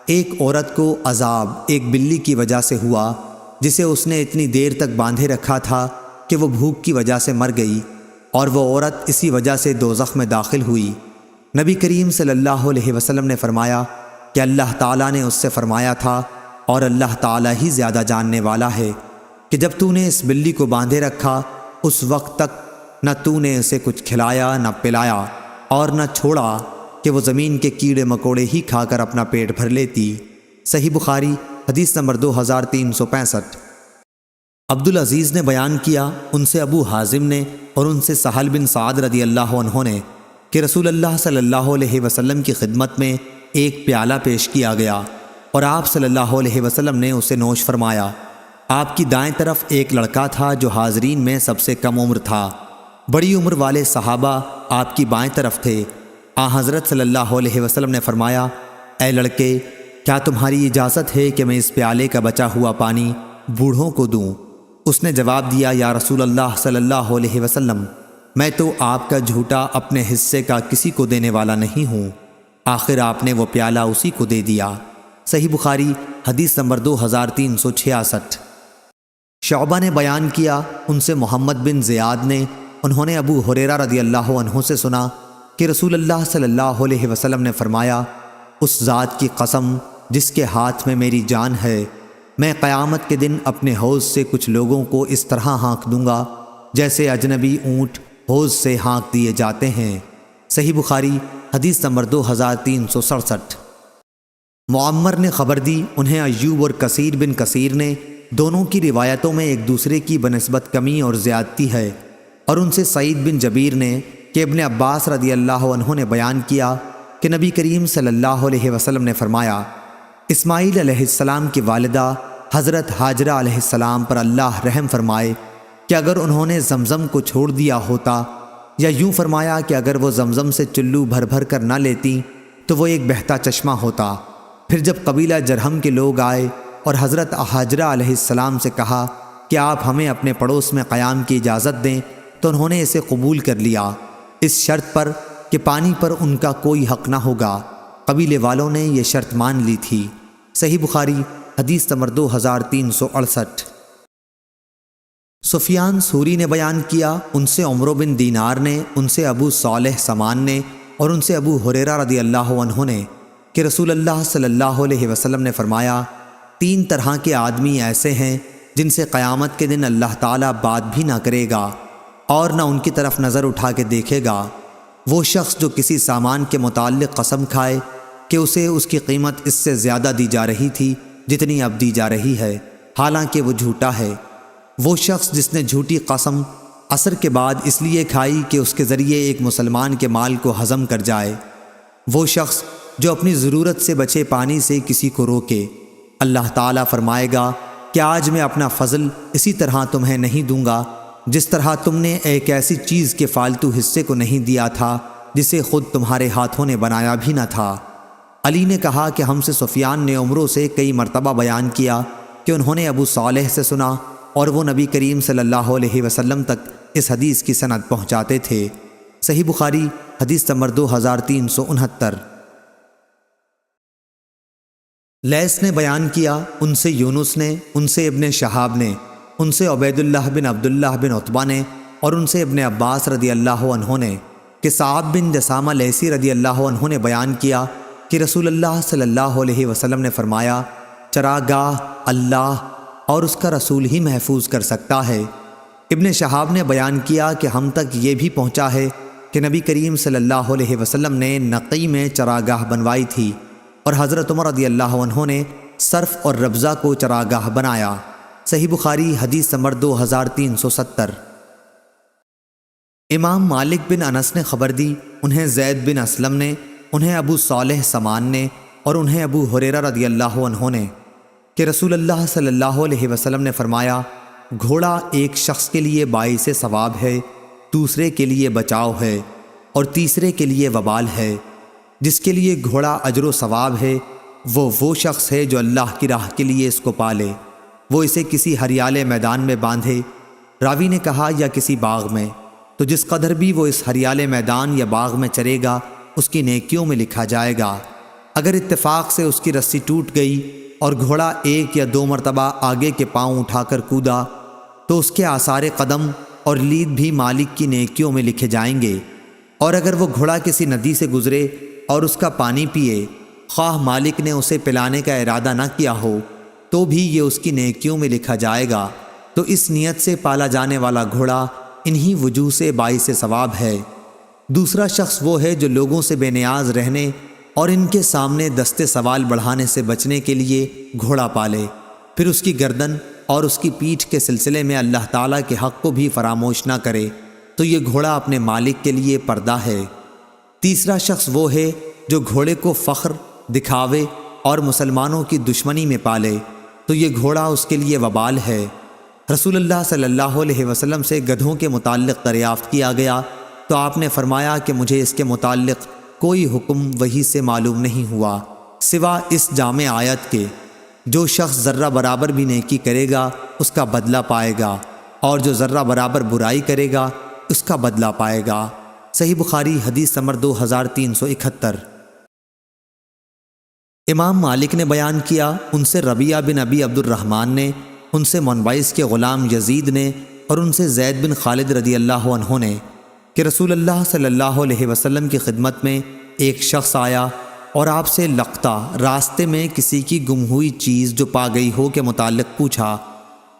ایک عورت کو عذاب ایک بلی کی وجہ سے ہوا جسے اس نے اتنی دیر تک باندھے رکھا تھا کہ وہ بھوک کی وجہ سے مر گئی، اور وہ عورت اسی وجہ سے دوزخ میں داخل ہوئی۔ نبی کریم صلی اللہ علیہ وسلم نے فرمایا کہ اللہ تعالیٰ نے اس سے فرمایا تھا، اور اللہ تعالیٰ ہی زیادہ جاننے والا ہے، کہ جب تو نے اس بلی کو باندھے رکھا اس وقت تک نہ تو نے اسے کچھ کھلایا نہ پلایا، اور نہ چھوڑا کہ وہ زمین کے کیڑے مکوڑے ہی کھا کر اپنا پیٹ بھر لیتی۔ صحیح بخاری حدیث نمبر 2365۔ عبدالعزیز نے بیان کیا، ان سے ابو حازم نے اور ان سے سہل بن سعد رضی اللہ عنہ نے کہ رسول اللہ صلی اللہ علیہ وسلم کی خدمت میں ایک پیالہ پیش کیا گیا اور آپ صلی اللہ علیہ وسلم نے اسے نوش فرمایا۔ آپ کی دائیں طرف ایک لڑکا تھا جو حاضرین میں سب سے کم عمر تھا۔ بڑی عمر والے صحابہ آپ کی بائیں طرف تھے۔ حضرت صلی اللہ علیہ وسلم نے فرمایا، اے لڑکے، کیا تمہاری اجازت ہے کہ میں اس پیالے کا بچا ہوا پانی بوڑھوں کو دوں؟ اس نے جواب دیا، یا رسول اللہ صلی اللہ علیہ وسلم، میں تو آپ کا جھوٹا اپنے حصے کا کسی کو دینے والا نہیں ہوں۔ آخر آپ نے وہ پیالہ اسی کو دے دیا۔ صحیح بخاری حدیث نمبر 2366۔ شعبہ نے بیان کیا، ان سے محمد بن زیاد نے، انہوں نے ابو ہریرہ رضی اللہ عنہ سے سنا کہ رسول اللہ صلی اللہ علیہ وسلم نے فرمایا، اس ذات کی قسم جس کے ہاتھ میں میری جان ہے، میں قیامت کے دن اپنے حوض سے کچھ لوگوں کو اس طرح ہانک دوں گا جیسے اجنبی اونٹ حوض سے ہانک دیے جاتے ہیں۔ صحیح بخاری حدیث نمبر 2367۔ معمر نے خبر دی، انہیں ایوب اور کثیر بن کثیر نے، دونوں کی روایتوں میں ایک دوسرے کی بنسبت کمی اور زیادتی ہے، اور ان سے سعید بن جبیر نے کہ ابن عباس رضی اللہ عنہ نے بیان کیا کہ نبی کریم صلی اللہ علیہ وسلم نے فرمایا، اسماعیل علیہ السلام کی والدہ حضرت حاجرہ علیہ السلام پر اللہ رحم فرمائے کہ اگر انہوں نے زمزم کو چھوڑ دیا ہوتا، یا یوں فرمایا کہ اگر وہ زمزم سے چلو بھر بھر کر نہ لیتی تو وہ ایک بہتا چشمہ ہوتا۔ پھر جب قبیلہ جرہم کے لوگ آئے اور حضرت حاجرہ علیہ السلام سے کہا کہ آپ ہمیں اپنے پڑوس میں قیام کی اجازت دیں، تو انہوں نے اسے قبول کر لیا، اس شرط پر کہ پانی پر ان کا کوئی حق نہ ہوگا۔ قبیلے والوں نے یہ شرط مان لی تھی۔ صحیح بخاری حدیث نمبر 2368۔ سفیان ثوری نے بیان کیا، ان سے عمرو بن دینار نے، ان سے ابو صالح سمان نے اور ان سے ابو ہریرہ رضی اللہ عنہ نے کہ رسول اللہ صلی اللہ علیہ وسلم نے فرمایا، 3 طرح کے آدمی ایسے ہیں جن سے قیامت کے دن اللہ تعالیٰ بات بھی نہ کرے گا اور نہ ان کی طرف نظر اٹھا کے دیکھے گا۔ وہ شخص جو کسی سامان کے متعلق قسم کھائے کہ اسے اس کی قیمت اس سے زیادہ دی جا رہی تھی جتنی اب دی جا رہی ہے، حالانکہ وہ جھوٹا ہے۔ وہ شخص جس نے جھوٹی قسم عصر کے بعد اس لیے کھائی کہ اس کے ذریعے ایک مسلمان کے مال کو ہضم کر جائے۔ وہ شخص جو اپنی ضرورت سے بچے پانی سے کسی کو روکے، اللہ تعالیٰ فرمائے گا کہ آج میں اپنا فضل اسی طرح تمہیں نہیں دوں گا جس طرح تم نے ایک ایسی چیز کے فالتو حصے کو نہیں دیا تھا جسے خود تمہارے ہاتھوں نے بنایا بھی نہ تھا۔ علی نے کہا کہ ہم سے سفیان نے عمرو سے کئی مرتبہ بیان کیا کہ انہوں نے ابو صالح سے سنا، اور وہ نبی کریم صلی اللہ علیہ وسلم تک اس حدیث کی سند پہنچاتے تھے۔ صحیح بخاری حدیث نمبر 2369۔ لیث نے بیان کیا، ان سے یونس نے، ان سے ابن شہاب نے، ان سے عبید اللہ بن عبداللہ بن عتبہ نے اور ان سے ابن عباس رضی اللہ عنہ نے کہ صعب بن جسامہ لیثی رضی اللہ عنہ نے بیان کیا کہ رسول اللہ صلی اللہ علیہ وسلم نے فرمایا، چراگاہ اللہ اور اس کا رسول ہی محفوظ کر سکتا ہے۔ ابن شہاب نے بیان کیا کہ ہم تک یہ بھی پہنچا ہے کہ نبی کریم صلی اللہ علیہ وسلم نے نقی میں چراگاہ بنوائی تھی، اور حضرت عمر رضی اللہ عنہ نے صرف اور ربضہ کو چراگاہ بنایا۔ صحیح بخاری حدیث نمبر 2370۔ امام مالک بن انس نے خبر دی، انہیں زید بن اسلم نے، انہیں ابو صالح سمان نے اور انہیں ابو ہریرہ رضی اللہ عنہ نے کہ رسول اللہ صلی اللہ علیہ وسلم نے فرمایا، گھوڑا ایک شخص کے لیے باعث ثواب ہے، دوسرے کے لیے بچاؤ ہے اور تیسرے کے لیے وبال ہے۔ جس کے لیے گھوڑا اجر و ثواب ہے وہ شخص ہے جو اللہ کی راہ کے لیے اس کو پالے، وہ اسے کسی ہریالے میدان میں باندھے۔ راوی نے کہا یا کسی باغ میں، تو جس قدر بھی وہ اس ہریالے میدان یا باغ میں چرے گا اس کی نیکیوں میں لکھا جائے گا۔ اگر اتفاق سے اس کی رسی ٹوٹ گئی اور گھوڑا 1 یا 2 مرتبہ آگے کے پاؤں اٹھا کر کودا تو اس کے آثار قدم اور لید بھی مالک کی نیکیوں میں لکھے جائیں گے۔ اور اگر وہ گھوڑا کسی ندی سے گزرے اور اس کا پانی پیے، خواہ مالک نے اسے پلانے کا ارادہ نہ کیا ہو، تو بھی یہ اس کی نیکیوں میں لکھا جائے گا۔ تو اس نیت سے پالا جانے والا گھوڑا انہی وجوہ سے باعث ثواب ہے۔ دوسرا شخص وہ ہے جو لوگوں سے بے نیاز رہنے اور ان کے سامنے دستے سوال بڑھانے سے بچنے کے لیے گھوڑا پالے، پھر اس کی گردن اور اس کی پیٹھ کے سلسلے میں اللہ تعالیٰ کے حق کو بھی فراموش نہ کرے، تو یہ گھوڑا اپنے مالک کے لیے پردہ ہے۔ تیسرا شخص وہ ہے جو گھوڑے کو فخر، دکھاوے اور مسلمانوں کی دشمنی میں پالے، تو یہ گھوڑا اس کے لیے وبال ہے۔ رسول اللہ صلی اللہ علیہ وسلم سے گدھوں کے متعلق دریافت کیا گیا تو آپ نے فرمایا کہ مجھے اس کے متعلق کوئی حکم وحی سے معلوم نہیں ہوا سوا اس جامع آیت کے، جو شخص ذرہ برابر بھی نیکی کرے گا اس کا بدلہ پائے گا، اور جو ذرہ برابر برائی کرے گا اس کا بدلہ پائے گا۔ صحیح بخاری حدیث نمبر 2371۔ امام مالک نے بیان کیا، ان سے ربیعہ بن ابی عبد الرحمن نے، ان سے منبعث کے غلام یزید نے، اور ان سے زید بن خالد رضی اللہ عنہ نے کہ رسول اللہ صلی اللہ علیہ وسلم کی خدمت میں ایک شخص آیا اور آپ سے لقطہ راستے میں کسی کی گم ہوئی چیز جو پا گئی ہو کے متعلق پوچھا،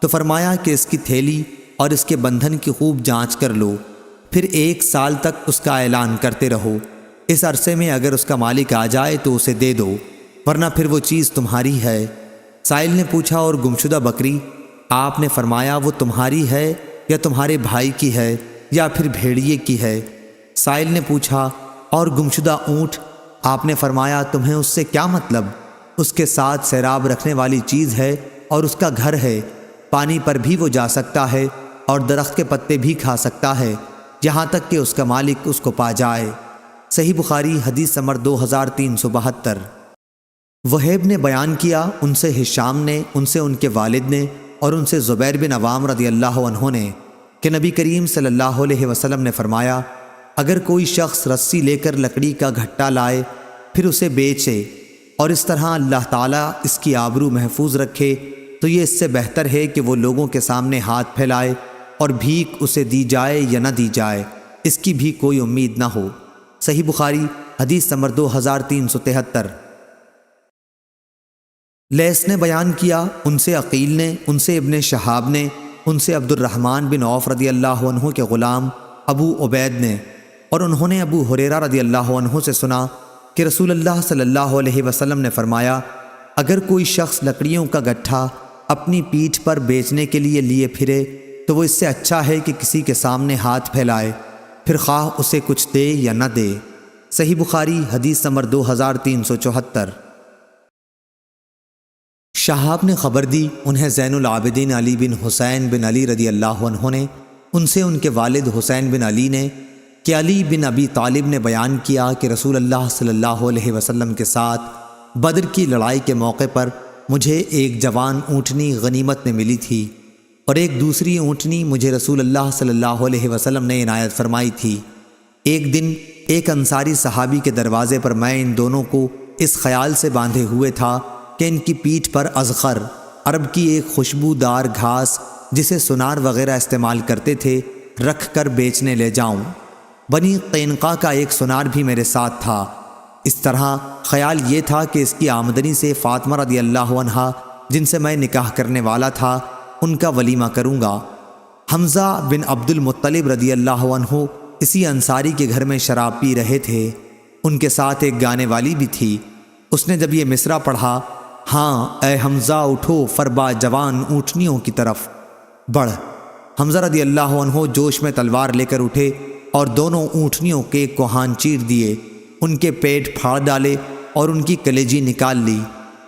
تو فرمایا کہ اس کی تھیلی اور اس کے بندھن کی خوب جانچ کر لو، پھر 1 سال تک اس کا اعلان کرتے رہو۔ اس عرصے میں اگر اس کا مالک آ جائے تو اسے دے دو، ورنہ پھر وہ چیز تمہاری ہے۔ سائل نے پوچھا اور گمشدہ بکری؟ آپ نے فرمایا وہ تمہاری ہے یا تمہارے بھائی کی ہے یا پھر بھیڑیے کی ہے؟ سائل نے پوچھا اور گمشدہ اونٹ؟ آپ نے فرمایا تمہیں اس سے کیا مطلب؟ اس کے ساتھ سیراب رکھنے والی چیز ہے اور اس کا گھر ہے، پانی پر بھی وہ جا سکتا ہے اور درخت کے پتے بھی کھا سکتا ہے، یہاں تک کہ اس کا مالک اس کو پا جائے۔ صحیح بخاری حدیث نمبر 2372۔ وہیب نے بیان کیا، ان سے ہشام نے، ان سے ان کے والد نے، اور ان سے زبیر بن عوام رضی اللہ عنہ نے کہ نبی کریم صلی اللہ علیہ وسلم نے فرمایا، اگر کوئی شخص رسی لے کر لکڑی کا گھٹا لائے پھر اسے بیچے اور اس طرح اللہ تعالیٰ اس کی آبرو محفوظ رکھے، تو یہ اس سے بہتر ہے کہ وہ لوگوں کے سامنے ہاتھ پھیلائے اور بھیک اسے دی جائے یا نہ دی جائے، اس کی بھی کوئی امید نہ ہو۔ صحیح بخاری حدیث نمبر 2373۔ لیث نے بیان کیا، ان سے عقیل نے، ان سے ابن شہاب نے، ان سے عبد الرحمن بن عوف رضی اللہ عنہ کے غلام ابو عبید نے، اور انہوں نے ابو ہریرہ رضی اللہ عنہ سے سنا کہ رسول اللہ صلی اللہ علیہ وسلم نے فرمایا، اگر کوئی شخص لکڑیوں کا گٹھا اپنی پیٹھ پر بیچنے کے لیے پھرے تو وہ اس سے اچھا ہے کہ کسی کے سامنے ہاتھ پھیلائے، پھر خواہ اسے کچھ دے یا نہ دے۔ صحیح بخاری حدیث نمبر 2374۔ شہاب نے خبر دی، انہیں زین العابدین علی بن حسین بن علی رضی اللہ عنہ نے، ان سے ان کے والد حسین بن علی نے کہ علی بن ابی طالب نے بیان کیا کہ رسول اللہ صلی اللہ علیہ وسلم کے ساتھ بدر کی لڑائی کے موقع پر مجھے ایک جوان اونٹنی غنیمت میں ملی تھی، اور ایک دوسری اونٹنی مجھے رسول اللہ صلی اللہ علیہ وسلم نے عنایت فرمائی تھی۔ ایک دن ایک انصاری صحابی کے دروازے پر میں ان دونوں کو اس خیال سے باندھے ہوئے تھا کہ ان کی پیٹھ پر ازخر، عرب کی ایک خوشبودار گھاس جسے سنار وغیرہ استعمال کرتے تھے، رکھ کر بیچنے لے جاؤں۔ بنی قینقاع کا ایک سنار بھی میرے ساتھ تھا۔ اس طرح خیال یہ تھا کہ اس کی آمدنی سے فاطمہ رضی اللہ عنہا جن سے میں نکاح کرنے والا تھا ان کا ولیمہ کروں گا۔ حمزہ بن عبد المطلب رضی اللہ عنہ اسی انصاری کے گھر میں شراب پی رہے تھے، ان کے ساتھ ایک گانے والی بھی تھی۔ اس نے جب یہ مصرع پڑھا، ہاں اے حمزہ اٹھو فربا جوان اونٹنیوں کی طرف بڑھ، حمزہ رضی اللہ عنہ جوش میں تلوار لے کر اٹھے اور دونوں اونٹنیوں کے کوہان چیر دیے، ان کے پیٹ پھاڑ ڈالے اور ان کی کلیجی نکال لی۔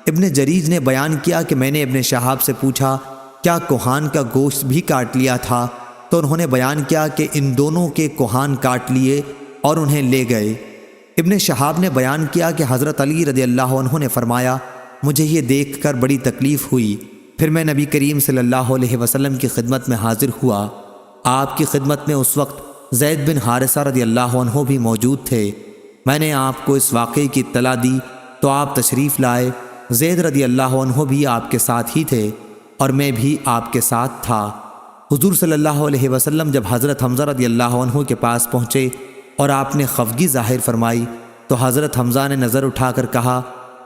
ابن جریج نے بیان کیا کہ میں نے ابن شہاب سے پوچھا کیا کوہان کا گوشت بھی کاٹ لیا تھا؟ تو انہوں نے بیان کیا کہ ان دونوں کے کوہان کاٹ لیے اور انہیں لے گئے۔ ابن شہاب نے بیان کیا کہ حضرت علی رضی اللہ عنہ نے فرمایا، مجھے یہ دیکھ کر بڑی تکلیف ہوئی، پھر میں نبی کریم صلی اللہ علیہ وسلم کی خدمت میں حاضر ہوا۔ آپ کی خدمت میں اس وقت زید بن حارثہ رضی اللہ عنہ بھی موجود تھے۔ میں نے آپ کو اس واقعے کی اطلاع دی تو آپ تشریف لائے۔ زید رضی اللہ عنہ بھی آپ کے ساتھ ہی تھے اور میں بھی آپ کے ساتھ تھا۔ حضور صلی اللہ علیہ وسلم جب حضرت حمزہ رضی اللہ عنہ کے پاس پہنچے اور آپ نے خفگی ظاہر فرمائی تو حضرت حمزہ نے نظر اٹھا کر کہا،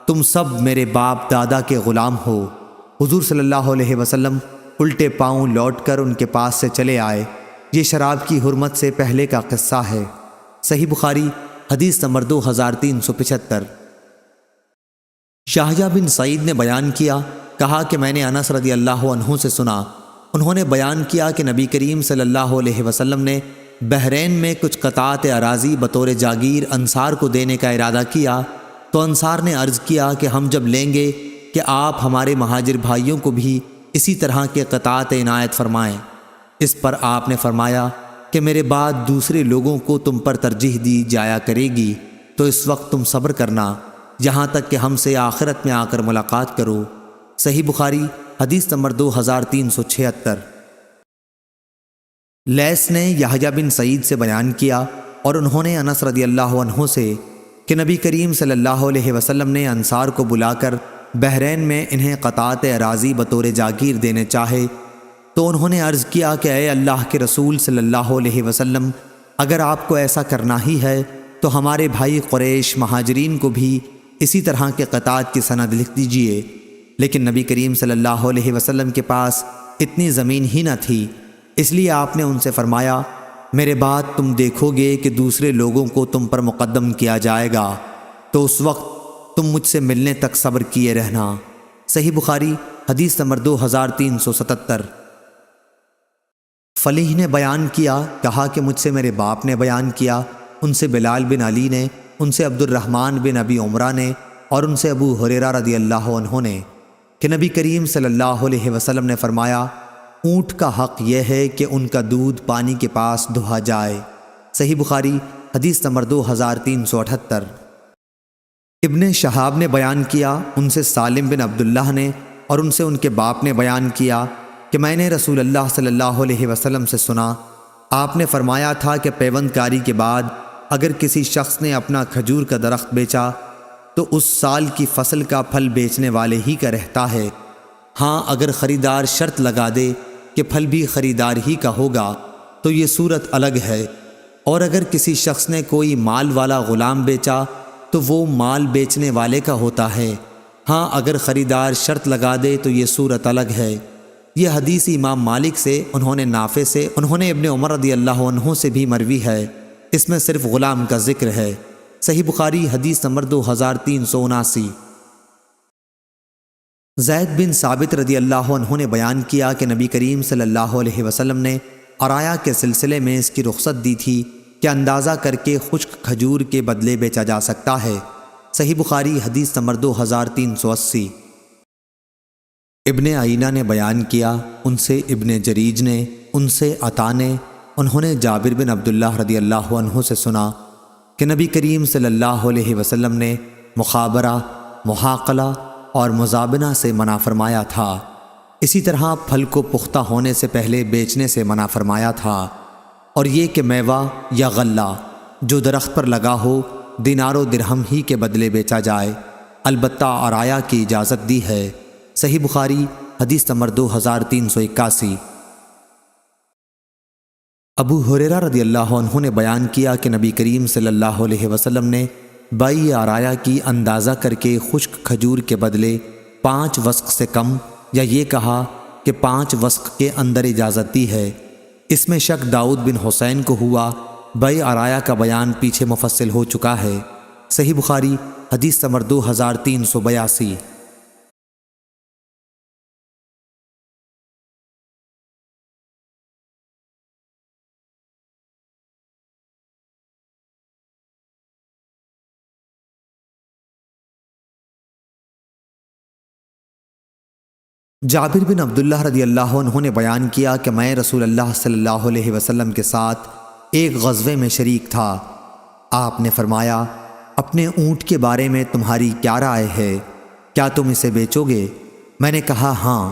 تم سب میرے باپ دادا کے غلام ہو۔ حضور صلی اللہ علیہ وسلم الٹے پاؤں لوٹ کر ان کے پاس سے چلے آئے۔ یہ شراب کی حرمت سے پہلے کا قصہ ہے۔ صحیح بخاری حدیث نمبر 2375۔ یحییٰ بن سعید نے بیان کیا، کہا کہ میں نے انس رضی اللہ عنہ سے سنا، انہوں نے بیان کیا کہ نبی کریم صلی اللہ علیہ وسلم نے بحرین میں کچھ قطعات اراضی بطور جاگیر انصار کو دینے کا ارادہ کیا تو انصار نے عرض کیا کہ ہم جب لیں گے کہ آپ ہمارے مہاجر بھائیوں کو بھی اسی طرح کے قطعات عنایت فرمائیں۔ اس پر آپ نے فرمایا کہ میرے بعد دوسرے لوگوں کو تم پر ترجیح دی جایا کرے گی، تو اس وقت تم صبر کرنا یہاں تک کہ ہم سے آخرت میں آ کر ملاقات کرو۔ صحیح بخاری حدیث نمبر 2376۔ لیث نے یحییٰ بن سعید سے بیان کیا اور انہوں نے انس رضی اللہ عنہ سے کہ نبی کریم صلی اللہ علیہ وسلم نے انصار کو بلا کر بحرین میں انہیں قطعات اراضی بطور جاگیر دینے چاہے تو انہوں نے عرض کیا کہ اے اللہ کے رسول صلی اللہ علیہ وسلم، اگر آپ کو ایسا کرنا ہی ہے تو ہمارے بھائی قریش مہاجرین کو بھی اسی طرح کے قطعات کی سند لکھ دیجئے۔ لیکن نبی کریم صلی اللہ علیہ وسلم کے پاس اتنی زمین ہی نہ تھی، اس لیے آپ نے ان سے فرمایا، میرے بعد تم دیکھو گے کہ دوسرے لوگوں کو تم پر مقدم کیا جائے گا، تو اس وقت تم مجھ سے ملنے تک صبر کیے رہنا۔ صحیح بخاری حدیث نمبر 2377۔ فلیح نے بیان کیا، کہا کہ مجھ سے میرے باپ نے بیان کیا، ان سے بلال بن علی نے، ان سے عبد الرحمن بن ابی عمرہ نے اور ان سے ابو ہریرہ رضی اللہ عنہ نے کہ نبی کریم صلی اللہ علیہ وسلم نے فرمایا، اونٹ کا حق یہ ہے کہ ان کا دودھ پانی کے پاس دھویا جائے۔ صحیح بخاری حدیث نمبر 2378۔ ابن شہاب نے بیان کیا، ان سے سالم بن عبداللہ نے اور ان سے ان کے باپ نے بیان کیا کہ میں نے رسول اللہ صلی اللہ علیہ وسلم سے سنا، آپ نے فرمایا تھا کہ پیوند کاری کے بعد اگر کسی شخص نے اپنا کھجور کا درخت بیچا تو اس سال کی فصل کا پھل بیچنے والے ہی کا رہتا ہے۔ ہاں اگر خریدار شرط لگا دے کہ پھل بھی خریدار ہی کا ہوگا تو یہ صورت الگ ہے، اور اگر کسی شخص نے کوئی مال والا غلام بیچا تو وہ مال بیچنے والے کا ہوتا ہے۔ ہاں اگر خریدار شرط لگا دے تو یہ صورت الگ ہے۔ یہ حدیث امام مالک سے، انہوں نے نافع سے، انہوں نے ابن عمر رضی اللہ عنہ سے بھی مروی ہے، اس میں صرف غلام کا ذکر ہے۔ صحیح بخاری حدیث نمبر 2379۔ زید بن ثابت رضی اللہ عنہ نے بیان کیا کہ نبی کریم صلی اللہ علیہ وسلم نے عرایا کے سلسلے میں اس کی رخصت دی تھی کہ اندازہ کر کے خشک کھجور کے بدلے بیچا جا سکتا ہے۔ صحیح بخاری حدیث نمبر 2380۔ ابن عینہ نے بیان کیا، ان سے ابن جریج نے، ان سے عطا نے، انہوں نے جابر بن عبداللہ رضی اللہ عنہ سے سنا کہ نبی کریم صلی اللہ علیہ وسلم نے مخابرہ، محاقلہ اور مزابنہ سے منع فرمایا تھا۔ اسی طرح پھل کو پختہ ہونے سے پہلے بیچنے سے منع فرمایا تھا، اور یہ کہ میوہ یا غلہ جو درخت پر لگا ہو دینار و درہم ہی کے بدلے بیچا جائے، البتہ عرایا کی اجازت دی ہے۔ صحیح بخاری حدیث نمبر 2381۔ ابو ہریرہ رضی اللہ عنہ نے بیان کیا کہ نبی کریم صلی اللہ علیہ وسلم نے بیع عرایا کی اندازہ کر کے خشک کھجور کے بدلے 5 وسق سے کم یا یہ کہا کہ 5 وسق کے اندر اجازت دی ہے۔ اس میں شک داؤد بن حسین کو ہوا، بیع عرایا کا بیان پیچھے مفصل ہو چکا ہے۔ صحیح بخاری حدیث نمبر 2382۔ جابر بن عبداللہ رضی اللہ عنہ نے بیان کیا کہ میں رسول اللہ صلی اللہ علیہ وسلم کے ساتھ ایک غزوے میں شریک تھا۔ آپ نے فرمایا، اپنے اونٹ کے بارے میں تمہاری کیا رائے ہے؟ کیا تم اسے بیچو گے؟ میں نے کہا ہاں۔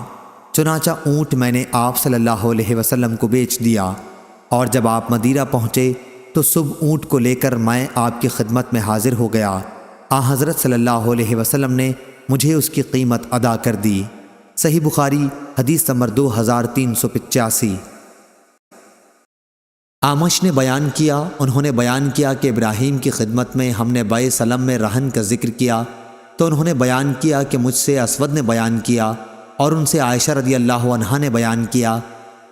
چنانچہ اونٹ میں نے آپ صلی اللہ علیہ وسلم کو بیچ دیا، اور جب آپ مدینہ پہنچے تو صبح اونٹ کو لے کر میں آپ کی خدمت میں حاضر ہو گیا۔ حضرت صلی اللہ علیہ وسلم نے مجھے اس کی قیمت ادا کر دی۔ صحیح بخاری حدیث نمبر 2385۔ اعمش نے بیان کیا، انہوں نے بیان کیا کہ ابراہیم کی خدمت میں ہم نے بیع سلم میں رہن کا ذکر کیا تو انہوں نے بیان کیا کہ مجھ سے اسود نے بیان کیا اور ان سے عائشہ رضی اللہ عنہا نے بیان کیا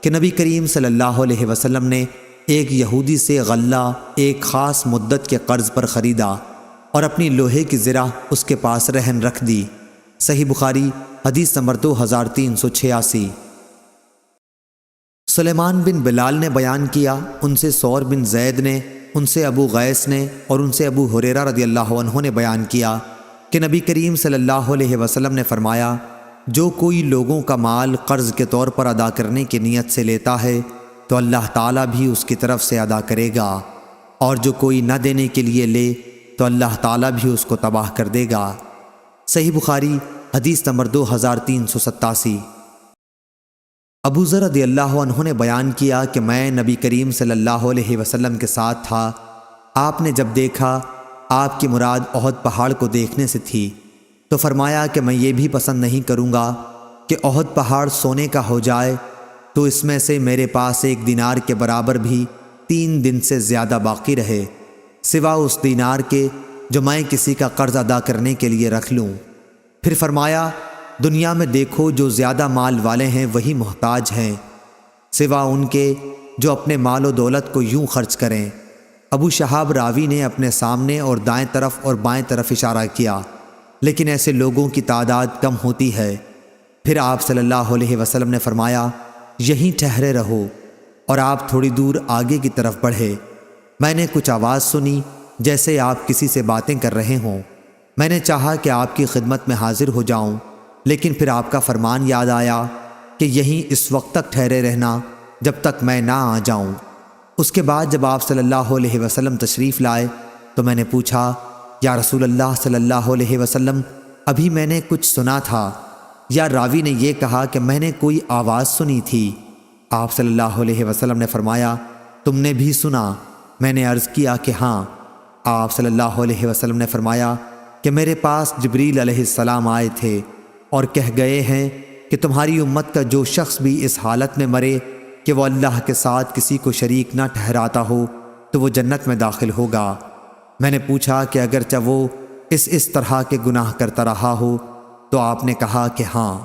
کہ نبی کریم صلی اللہ علیہ وسلم نے ایک یہودی سے غلہ ایک خاص مدت کے قرض پر خریدا اور اپنی لوہے کی زرہ اس کے پاس رہن رکھ دی۔ صحیح بخاری حدیث نمبر 2386۔ سلیمان بن بلال نے بیان کیا، ان سے ثور بن زید نے، ان سے ابو غیث نے اور ان سے ابو ہریرہ رضی اللہ عنہ نے بیان کیا کہ نبی کریم صلی اللہ علیہ وسلم نے فرمایا، جو کوئی لوگوں کا مال قرض کے طور پر ادا کرنے کی نیت سے لیتا ہے تو اللہ تعالیٰ بھی اس کی طرف سے ادا کرے گا، اور جو کوئی نہ دینے کے لیے لے تو اللہ تعالیٰ بھی اس کو تباہ کر دے گا۔ صحیح بخاری حدیث نمبر 2387۔ ابو ذر رضی اللہ عنہ نے بیان کیا کہ میں نبی کریم صلی اللہ علیہ وسلم کے ساتھ تھا۔ آپ نے جب دیکھا آپ کی مراد احد پہاڑ کو دیکھنے سے تھی تو فرمایا کہ میں یہ بھی پسند نہیں کروں گا کہ احد پہاڑ سونے کا ہو جائے تو اس میں سے میرے پاس 1 دینار کے برابر بھی 3 دن سے زیادہ باقی رہے، سوا اس دینار کے جو میں کسی کا قرض ادا کرنے کے لیے رکھ لوں۔ پھر فرمایا، دنیا میں دیکھو جو زیادہ مال والے ہیں وہی محتاج ہیں، سوا ان کے جو اپنے مال و دولت کو یوں خرچ کریں۔ ابو شہاب راوی نے اپنے سامنے اور دائیں طرف اور بائیں طرف اشارہ کیا، لیکن ایسے لوگوں کی تعداد کم ہوتی ہے۔ پھر آپ صلی اللہ علیہ وسلم نے فرمایا، یہیں ٹھہرے رہو، اور آپ تھوڑی دور آگے کی طرف بڑھے۔ میں نے کچھ آواز سنی جیسے آپ کسی سے باتیں کر رہے ہوں۔ میں نے چاہا کہ آپ کی خدمت میں حاضر ہو جاؤں، لیکن پھر آپ کا فرمان یاد آیا کہ یہیں اس وقت تک ٹھہرے رہنا جب تک میں نہ آ جاؤں۔ اس کے بعد جب آپ صلی اللہ علیہ وسلم تشریف لائے تو میں نے پوچھا، یا رسول اللہ صلی اللہ علیہ وسلم، ابھی میں نے کچھ سنا تھا، یا راوی نے یہ کہا کہ میں نے کوئی آواز سنی تھی؟ آپ صلی اللہ علیہ وسلم نے فرمایا، تم نے بھی سنا؟ میں نے عرض کیا کہ ہاں۔ آپ صلی اللہ علیہ وسلم نے فرمایا کہ میرے پاس جبریل علیہ السلام آئے تھے اور کہہ گئے ہیں کہ تمہاری امت کا جو شخص بھی اس حالت میں مرے کہ وہ اللہ کے ساتھ کسی کو شریک نہ ٹھہراتا ہو تو وہ جنت میں داخل ہوگا۔ میں نے پوچھا کہ اگرچہ وہ اس طرح کے گناہ کرتا رہا ہو تو آپ نے کہا کہ ہاں۔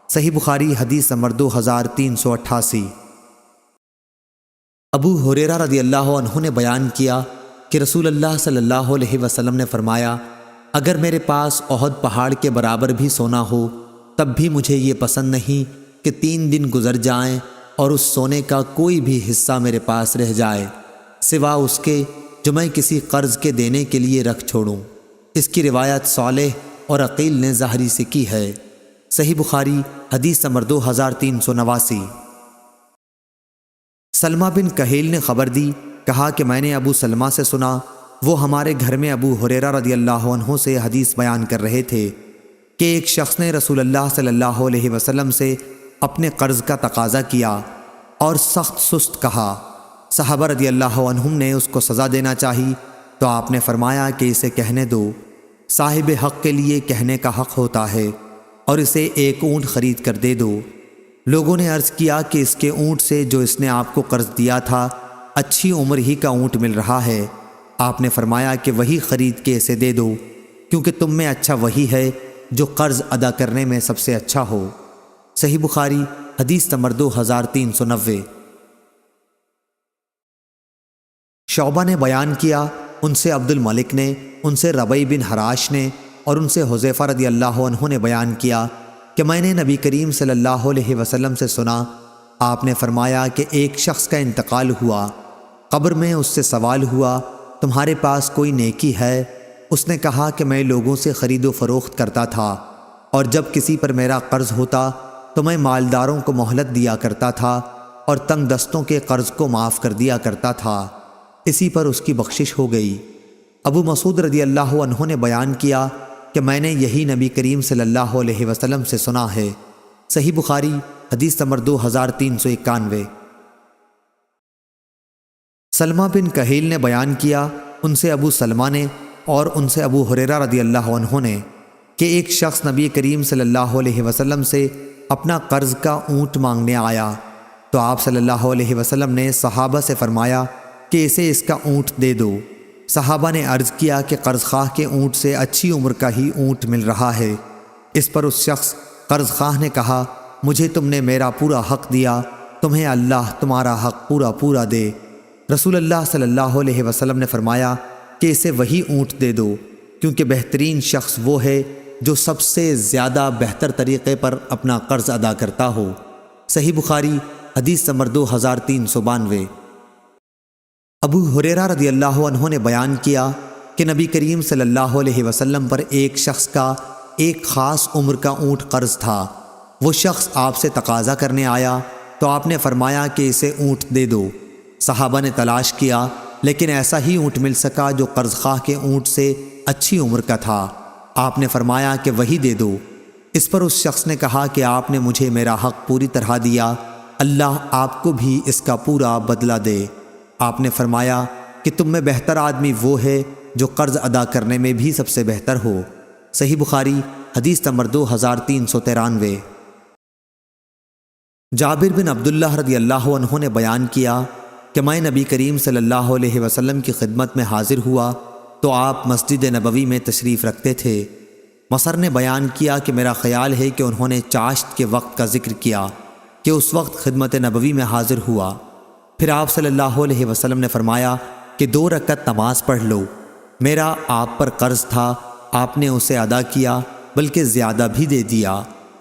صحیح بخاری حدیث نمبر 2388۔ ابو ہریرہ رضی اللہ عنہ نے بیان کیا کہ رسول اللہ صلی اللہ علیہ وسلم نے فرمایا، اگر میرے پاس احد پہاڑ کے برابر بھی سونا ہو تب بھی مجھے یہ پسند نہیں کہ 3 دن گزر جائیں اور اس سونے کا کوئی بھی حصہ میرے پاس رہ جائے، سوا اس کے جو میں کسی قرض کے دینے کے لیے رکھ چھوڑوں۔ اس کی روایت صالح اور عقیل نے ظاہری سے کی ہے۔ صحیح بخاری حدیث نمبر 2389۔ سلمہ بن کہیل نے خبر دی، کہا کہ میں نے ابو سلمہ سے سنا، وہ ہمارے گھر میں ابو ہریرہ رضی اللہ عنہ سے حدیث بیان کر رہے تھے کہ ایک شخص نے رسول اللہ صلی اللہ علیہ وسلم سے اپنے قرض کا تقاضا کیا اور سخت سست کہا۔ صحابہ رضی اللہ عنہم نے اس کو سزا دینا چاہی تو آپ نے فرمایا کہ اسے کہنے دو، صاحب حق کے لیے کہنے کا حق ہوتا ہے، اور اسے 1 اونٹ خرید کر دے دو۔ لوگوں نے عرض کیا کہ اس کے اونٹ سے جو اس نے آپ کو قرض دیا تھا اچھی عمر ہی کا اونٹ مل رہا ہے۔ آپ نے فرمایا کہ وہی خرید کے اسے دے دو، کیونکہ تم میں اچھا وہی ہے جو قرض ادا کرنے میں سب سے اچھا ہو۔ صحیح بخاری حدیث نمبر 2390۔ شعبہ نے بیان کیا، ان سے عبد الملک نے، ان سے ربیع بن حراش نے اور ان سے حذیفہ رضی اللہ عنہ نے بیان کیا کہ میں نے نبی کریم صلی اللہ علیہ وسلم سے سنا، آپ نے فرمایا کہ ایک شخص کا انتقال ہوا، قبر میں اس سے سوال ہوا، تمہارے پاس کوئی نیکی ہے؟ اس نے کہا کہ میں لوگوں سے خرید و فروخت کرتا تھا، اور جب کسی پر میرا قرض ہوتا تو میں مالداروں کو مہلت دیا کرتا تھا اور تنگ دستوں کے قرض کو معاف کر دیا کرتا تھا، اسی پر اس کی بخشش ہو گئی۔ ابو مسعود رضی اللہ عنہ نے بیان کیا کہ میں نے یہی نبی کریم صلی اللہ علیہ وسلم سے سنا ہے۔ صحیح بخاری حدیث نمبر 2391۔ سلمہ بن کہیل نے بیان کیا، ان سے ابو سلمہ نے اور ان سے ابو ہریرہ رضی اللہ عنہ نے، کہ ایک شخص نبی کریم صلی اللہ علیہ وسلم سے اپنا قرض کا اونٹ مانگنے آیا، تو آپ صلی اللہ علیہ وسلم نے صحابہ سے فرمایا کہ اسے اس کا اونٹ دے دو۔ صحابہ نے عرض کیا کہ قرض خواہ کے اونٹ سے اچھی عمر کا ہی اونٹ مل رہا ہے۔ اس پر اس شخص قرض خواہ نے کہا، مجھے تم نے میرا پورا حق دیا، تمہیں اللہ تمہارا حق پورا دے۔ رسول اللہ صلی اللہ علیہ وسلم نے فرمایا کہ اسے وہی اونٹ دے دو، کیونکہ بہترین شخص وہ ہے جو سب سے زیادہ بہتر طریقے پر اپنا قرض ادا کرتا ہو۔ صحیح بخاری حدیث نمبر 2392۔ ابو ہریرہ رضی اللہ عنہ نے بیان کیا کہ نبی کریم صلی اللہ علیہ وسلم پر ایک شخص کا ایک خاص عمر کا اونٹ قرض تھا۔ وہ شخص آپ سے تقاضا کرنے آیا تو آپ نے فرمایا کہ اسے اونٹ دے دو۔ صحابہ نے تلاش کیا لیکن ایسا ہی اونٹ مل سکا جو قرض خواہ کے اونٹ سے اچھی عمر کا تھا۔ آپ نے فرمایا کہ وہی دے دو۔ اس پر اس شخص نے کہا کہ آپ نے مجھے میرا حق پوری طرح دیا، اللہ آپ کو بھی اس کا پورا بدلہ دے۔ آپ نے فرمایا کہ تم میں بہتر آدمی وہ ہے جو قرض ادا کرنے میں بھی سب سے بہتر ہو۔ صحیح بخاری حدیث نمبر 2393۔ جابر بن عبداللہ رضی اللہ عنہ نے بیان کیا کہ میں نبی کریم صلی اللہ علیہ وسلم کی خدمت میں حاضر ہوا تو آپ مسجد نبوی میں تشریف رکھتے تھے۔ مصر نے بیان کیا کہ میرا خیال ہے کہ انہوں نے چاشت کے وقت کا ذکر کیا کہ اس وقت خدمت نبوی میں حاضر ہوا۔ پھر آپ صلی اللہ علیہ وسلم نے فرمایا کہ 2 رکعت نماز پڑھ لو، میرا آپ پر قرض تھا، آپ نے اسے ادا کیا بلکہ زیادہ بھی دے دیا۔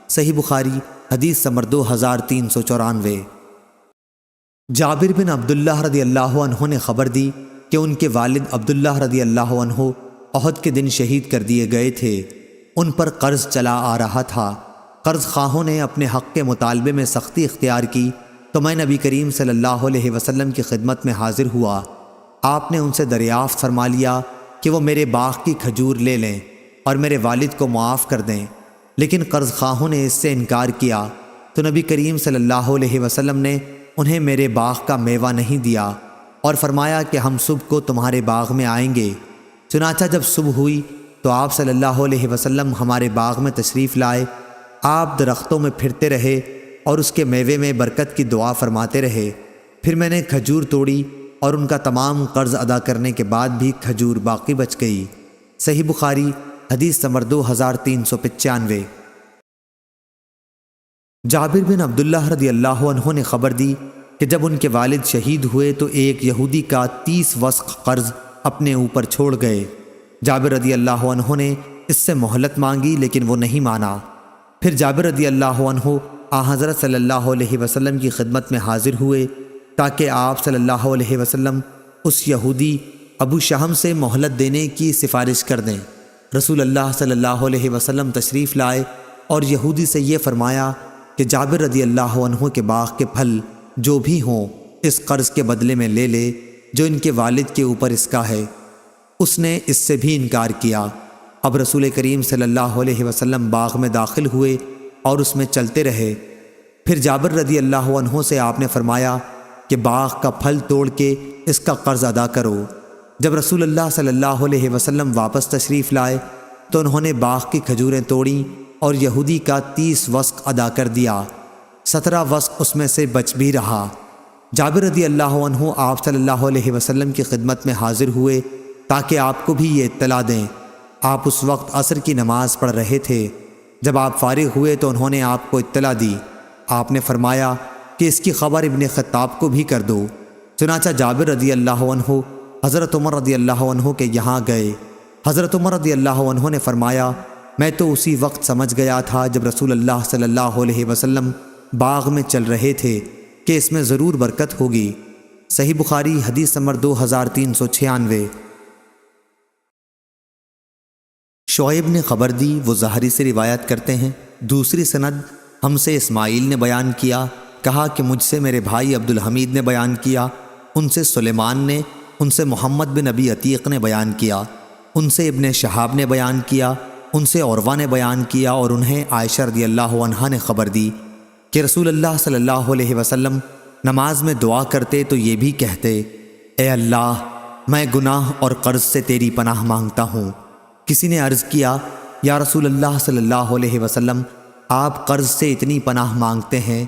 صحیح بخاری حدیث نمبر 2394۔ جابر بن عبداللہ رضی اللہ عنہ نے خبر دی کہ ان کے والد عبداللہ رضی اللہ عنہ احد کے دن شہید کر دیے گئے تھے۔ ان پر قرض چلا آ رہا تھا۔ قرض خواہوں نے اپنے حق کے مطالبے میں سختی اختیار کی تو میں نبی کریم صلی اللہ علیہ وسلم کی خدمت میں حاضر ہوا۔ آپ نے ان سے دریافت فرما لیا کہ وہ میرے باغ کی کھجور لے لیں اور میرے والد کو معاف کر دیں، لیکن قرض خواہوں نے اس سے انکار کیا تو نبی کریم صلی اللہ علیہ وسلم نے انہیں میرے باغ کا میوہ نہیں دیا اور فرمایا کہ ہم صبح کو تمہارے باغ میں آئیں گے۔ چنانچہ جب صبح ہوئی تو آپ صلی اللہ علیہ وسلم ہمارے باغ میں تشریف لائے۔ آپ درختوں میں پھرتے رہے اور اس کے میوے میں برکت کی دعا فرماتے رہے۔ پھر میں نے کھجور توڑی اور ان کا تمام قرض ادا کرنے کے بعد بھی کھجور باقی بچ گئی۔ صحیح بخاری حدیث نمبر 2395۔ جابر بن عبداللہ رضی اللہ عنہ نے خبر دی کہ جب ان کے والد شہید ہوئے تو ایک یہودی کا 30 وسق قرض اپنے اوپر چھوڑ گئے۔ جابر رضی اللہ عنہ نے اس سے مہلت مانگی لیکن وہ نہیں مانا۔ پھر جابر رضی اللہ عنہ حضرت صلی اللہ علیہ وسلم کی خدمت میں حاضر ہوئے تاکہ آپ صلی اللہ علیہ وسلم اس یہودی ابو شہم سے مہلت دینے کی سفارش کر دیں۔ رسول اللہ صلی اللہ علیہ وسلم تشریف لائے اور یہودی سے یہ فرمایا کہ جابر رضی اللہ عنہ کے باغ کے پھل جو بھی ہوں اس قرض کے بدلے میں لے لے جو ان کے والد کے اوپر اس کا ہے۔ اس نے اس سے بھی انکار کیا۔ اب رسول کریم صلی اللہ علیہ وسلم باغ میں داخل ہوئے اور اس میں چلتے رہے۔ پھر جابر رضی اللہ عنہ سے آپ نے فرمایا کہ باغ کا پھل توڑ کے اس کا قرض ادا کرو۔ جب رسول اللہ صلی اللہ علیہ وسلم واپس تشریف لائے تو انہوں نے باغ کی کھجوریں توڑیں اور یہودی کا 30 وسق ادا کر دیا، 17 وسق اس میں سے بچ بھی رہا۔ جابر رضی اللہ عنہ آپ صلی اللہ علیہ وسلم کی خدمت میں حاضر ہوئے تاکہ آپ کو بھی یہ اطلاع دیں۔ آپ اس وقت عصر کی نماز پڑھ رہے تھے۔ جب آپ فارغ ہوئے تو انہوں نے آپ کو اطلاع دی۔ آپ نے فرمایا کہ اس کی خبر ابن خطاب کو بھی کر دو۔ چنانچہ جابر رضی اللہ عنہ حضرت عمر رضی اللہ عنہ کے یہاں گئے۔ حضرت عمر رضی اللہ عنہ نے فرمایا میں تو اسی وقت سمجھ گیا تھا جب رسول اللہ صلی اللہ علیہ وسلم باغ میں چل رہے تھے کہ اس میں ضرور برکت ہوگی۔ صحیح بخاری حدیث نمبر 2396۔ شعیب نے خبر دی، وہ زہری سے روایت کرتے ہیں۔ دوسری سند ہم سے اسماعیل نے بیان کیا، کہا کہ مجھ سے میرے بھائی عبد الحمید نے بیان کیا، ان سے سلیمان نے، ان سے محمد بن ابی عتیق نے بیان کیا، ان سے ابن شہاب نے بیان کیا، ان سے عروہ نے بیان کیا، اور انہیں عائشہ رضی اللہ عنہا نے خبر دی کہ رسول اللہ صلی اللہ علیہ وسلم نماز میں دعا کرتے تو یہ بھی کہتے، اے اللہ میں گناہ اور قرض سے تیری پناہ مانگتا ہوں۔ کسی نے عرض کیا، یا رسول اللہ صلی اللہ علیہ وسلم آپ قرض سے اتنی پناہ مانگتے ہیں؟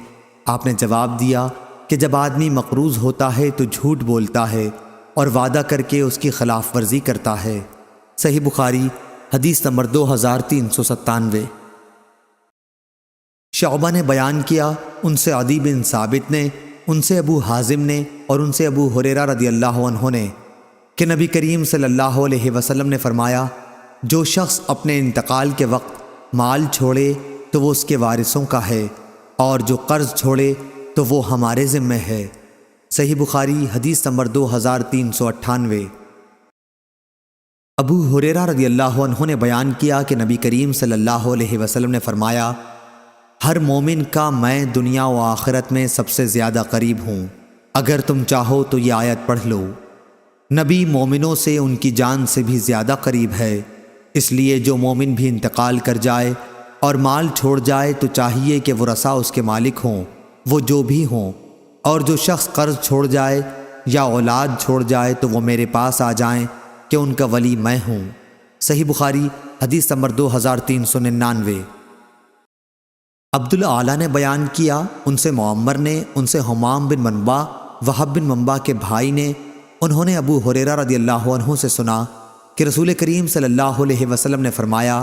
آپ نے جواب دیا کہ جب آدمی مقروض ہوتا ہے تو جھوٹ بولتا ہے اور وعدہ کر کے اس کی خلاف ورزی کرتا ہے۔ صحیح بخاری حدیث نمبر 2397۔ شعبہ نے بیان کیا، ان سے عدی بن ثابت نے، ان سے ابو حازم نے، اور ان سے ابو ہریرہ رضی اللہ عنہ نے کہ نبی کریم صلی اللہ علیہ وسلم نے فرمایا، جو شخص اپنے انتقال کے وقت مال چھوڑے تو وہ اس کے وارثوں کا ہے، اور جو قرض چھوڑے تو وہ ہمارے ذمہ ہے۔ صحیح بخاری حدیث نمبر 2398۔ ابو ہریرہ رضی اللہ عنہ نے بیان کیا کہ نبی کریم صلی اللہ علیہ وسلم نے فرمایا، ہر مومن کا میں دنیا و آخرت میں سب سے زیادہ قریب ہوں، اگر تم چاہو تو یہ آیت پڑھ لو۔ نبی مومنوں سے ان کی جان سے بھی زیادہ قریب ہے، اس لیے جو مومن بھی انتقال کر جائے اور مال چھوڑ جائے تو چاہیے کہ ورثاء اس کے مالک ہوں، وہ جو بھی ہوں، اور جو شخص قرض چھوڑ جائے یا اولاد چھوڑ جائے تو وہ میرے پاس آ جائیں کہ ان کا ولی میں ہوں۔ صحیح بخاری حدیث نمبر 2399۔ عبدالعالی نے بیان کیا، ان سے معمر نے، ان سے حمام بن منبع وہب بن منبع کے بھائی نے، انہوں نے ابو ہریرہ رضی اللہ عنہ سے سنا کہ رسول کریم صلی اللہ علیہ وسلم نے فرمایا،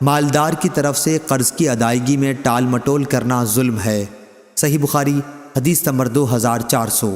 مالدار کی طرف سے قرض کی ادائیگی میں ٹال مٹول کرنا ظلم ہے۔ صحیح بخاری حدیث نمبر 2400۔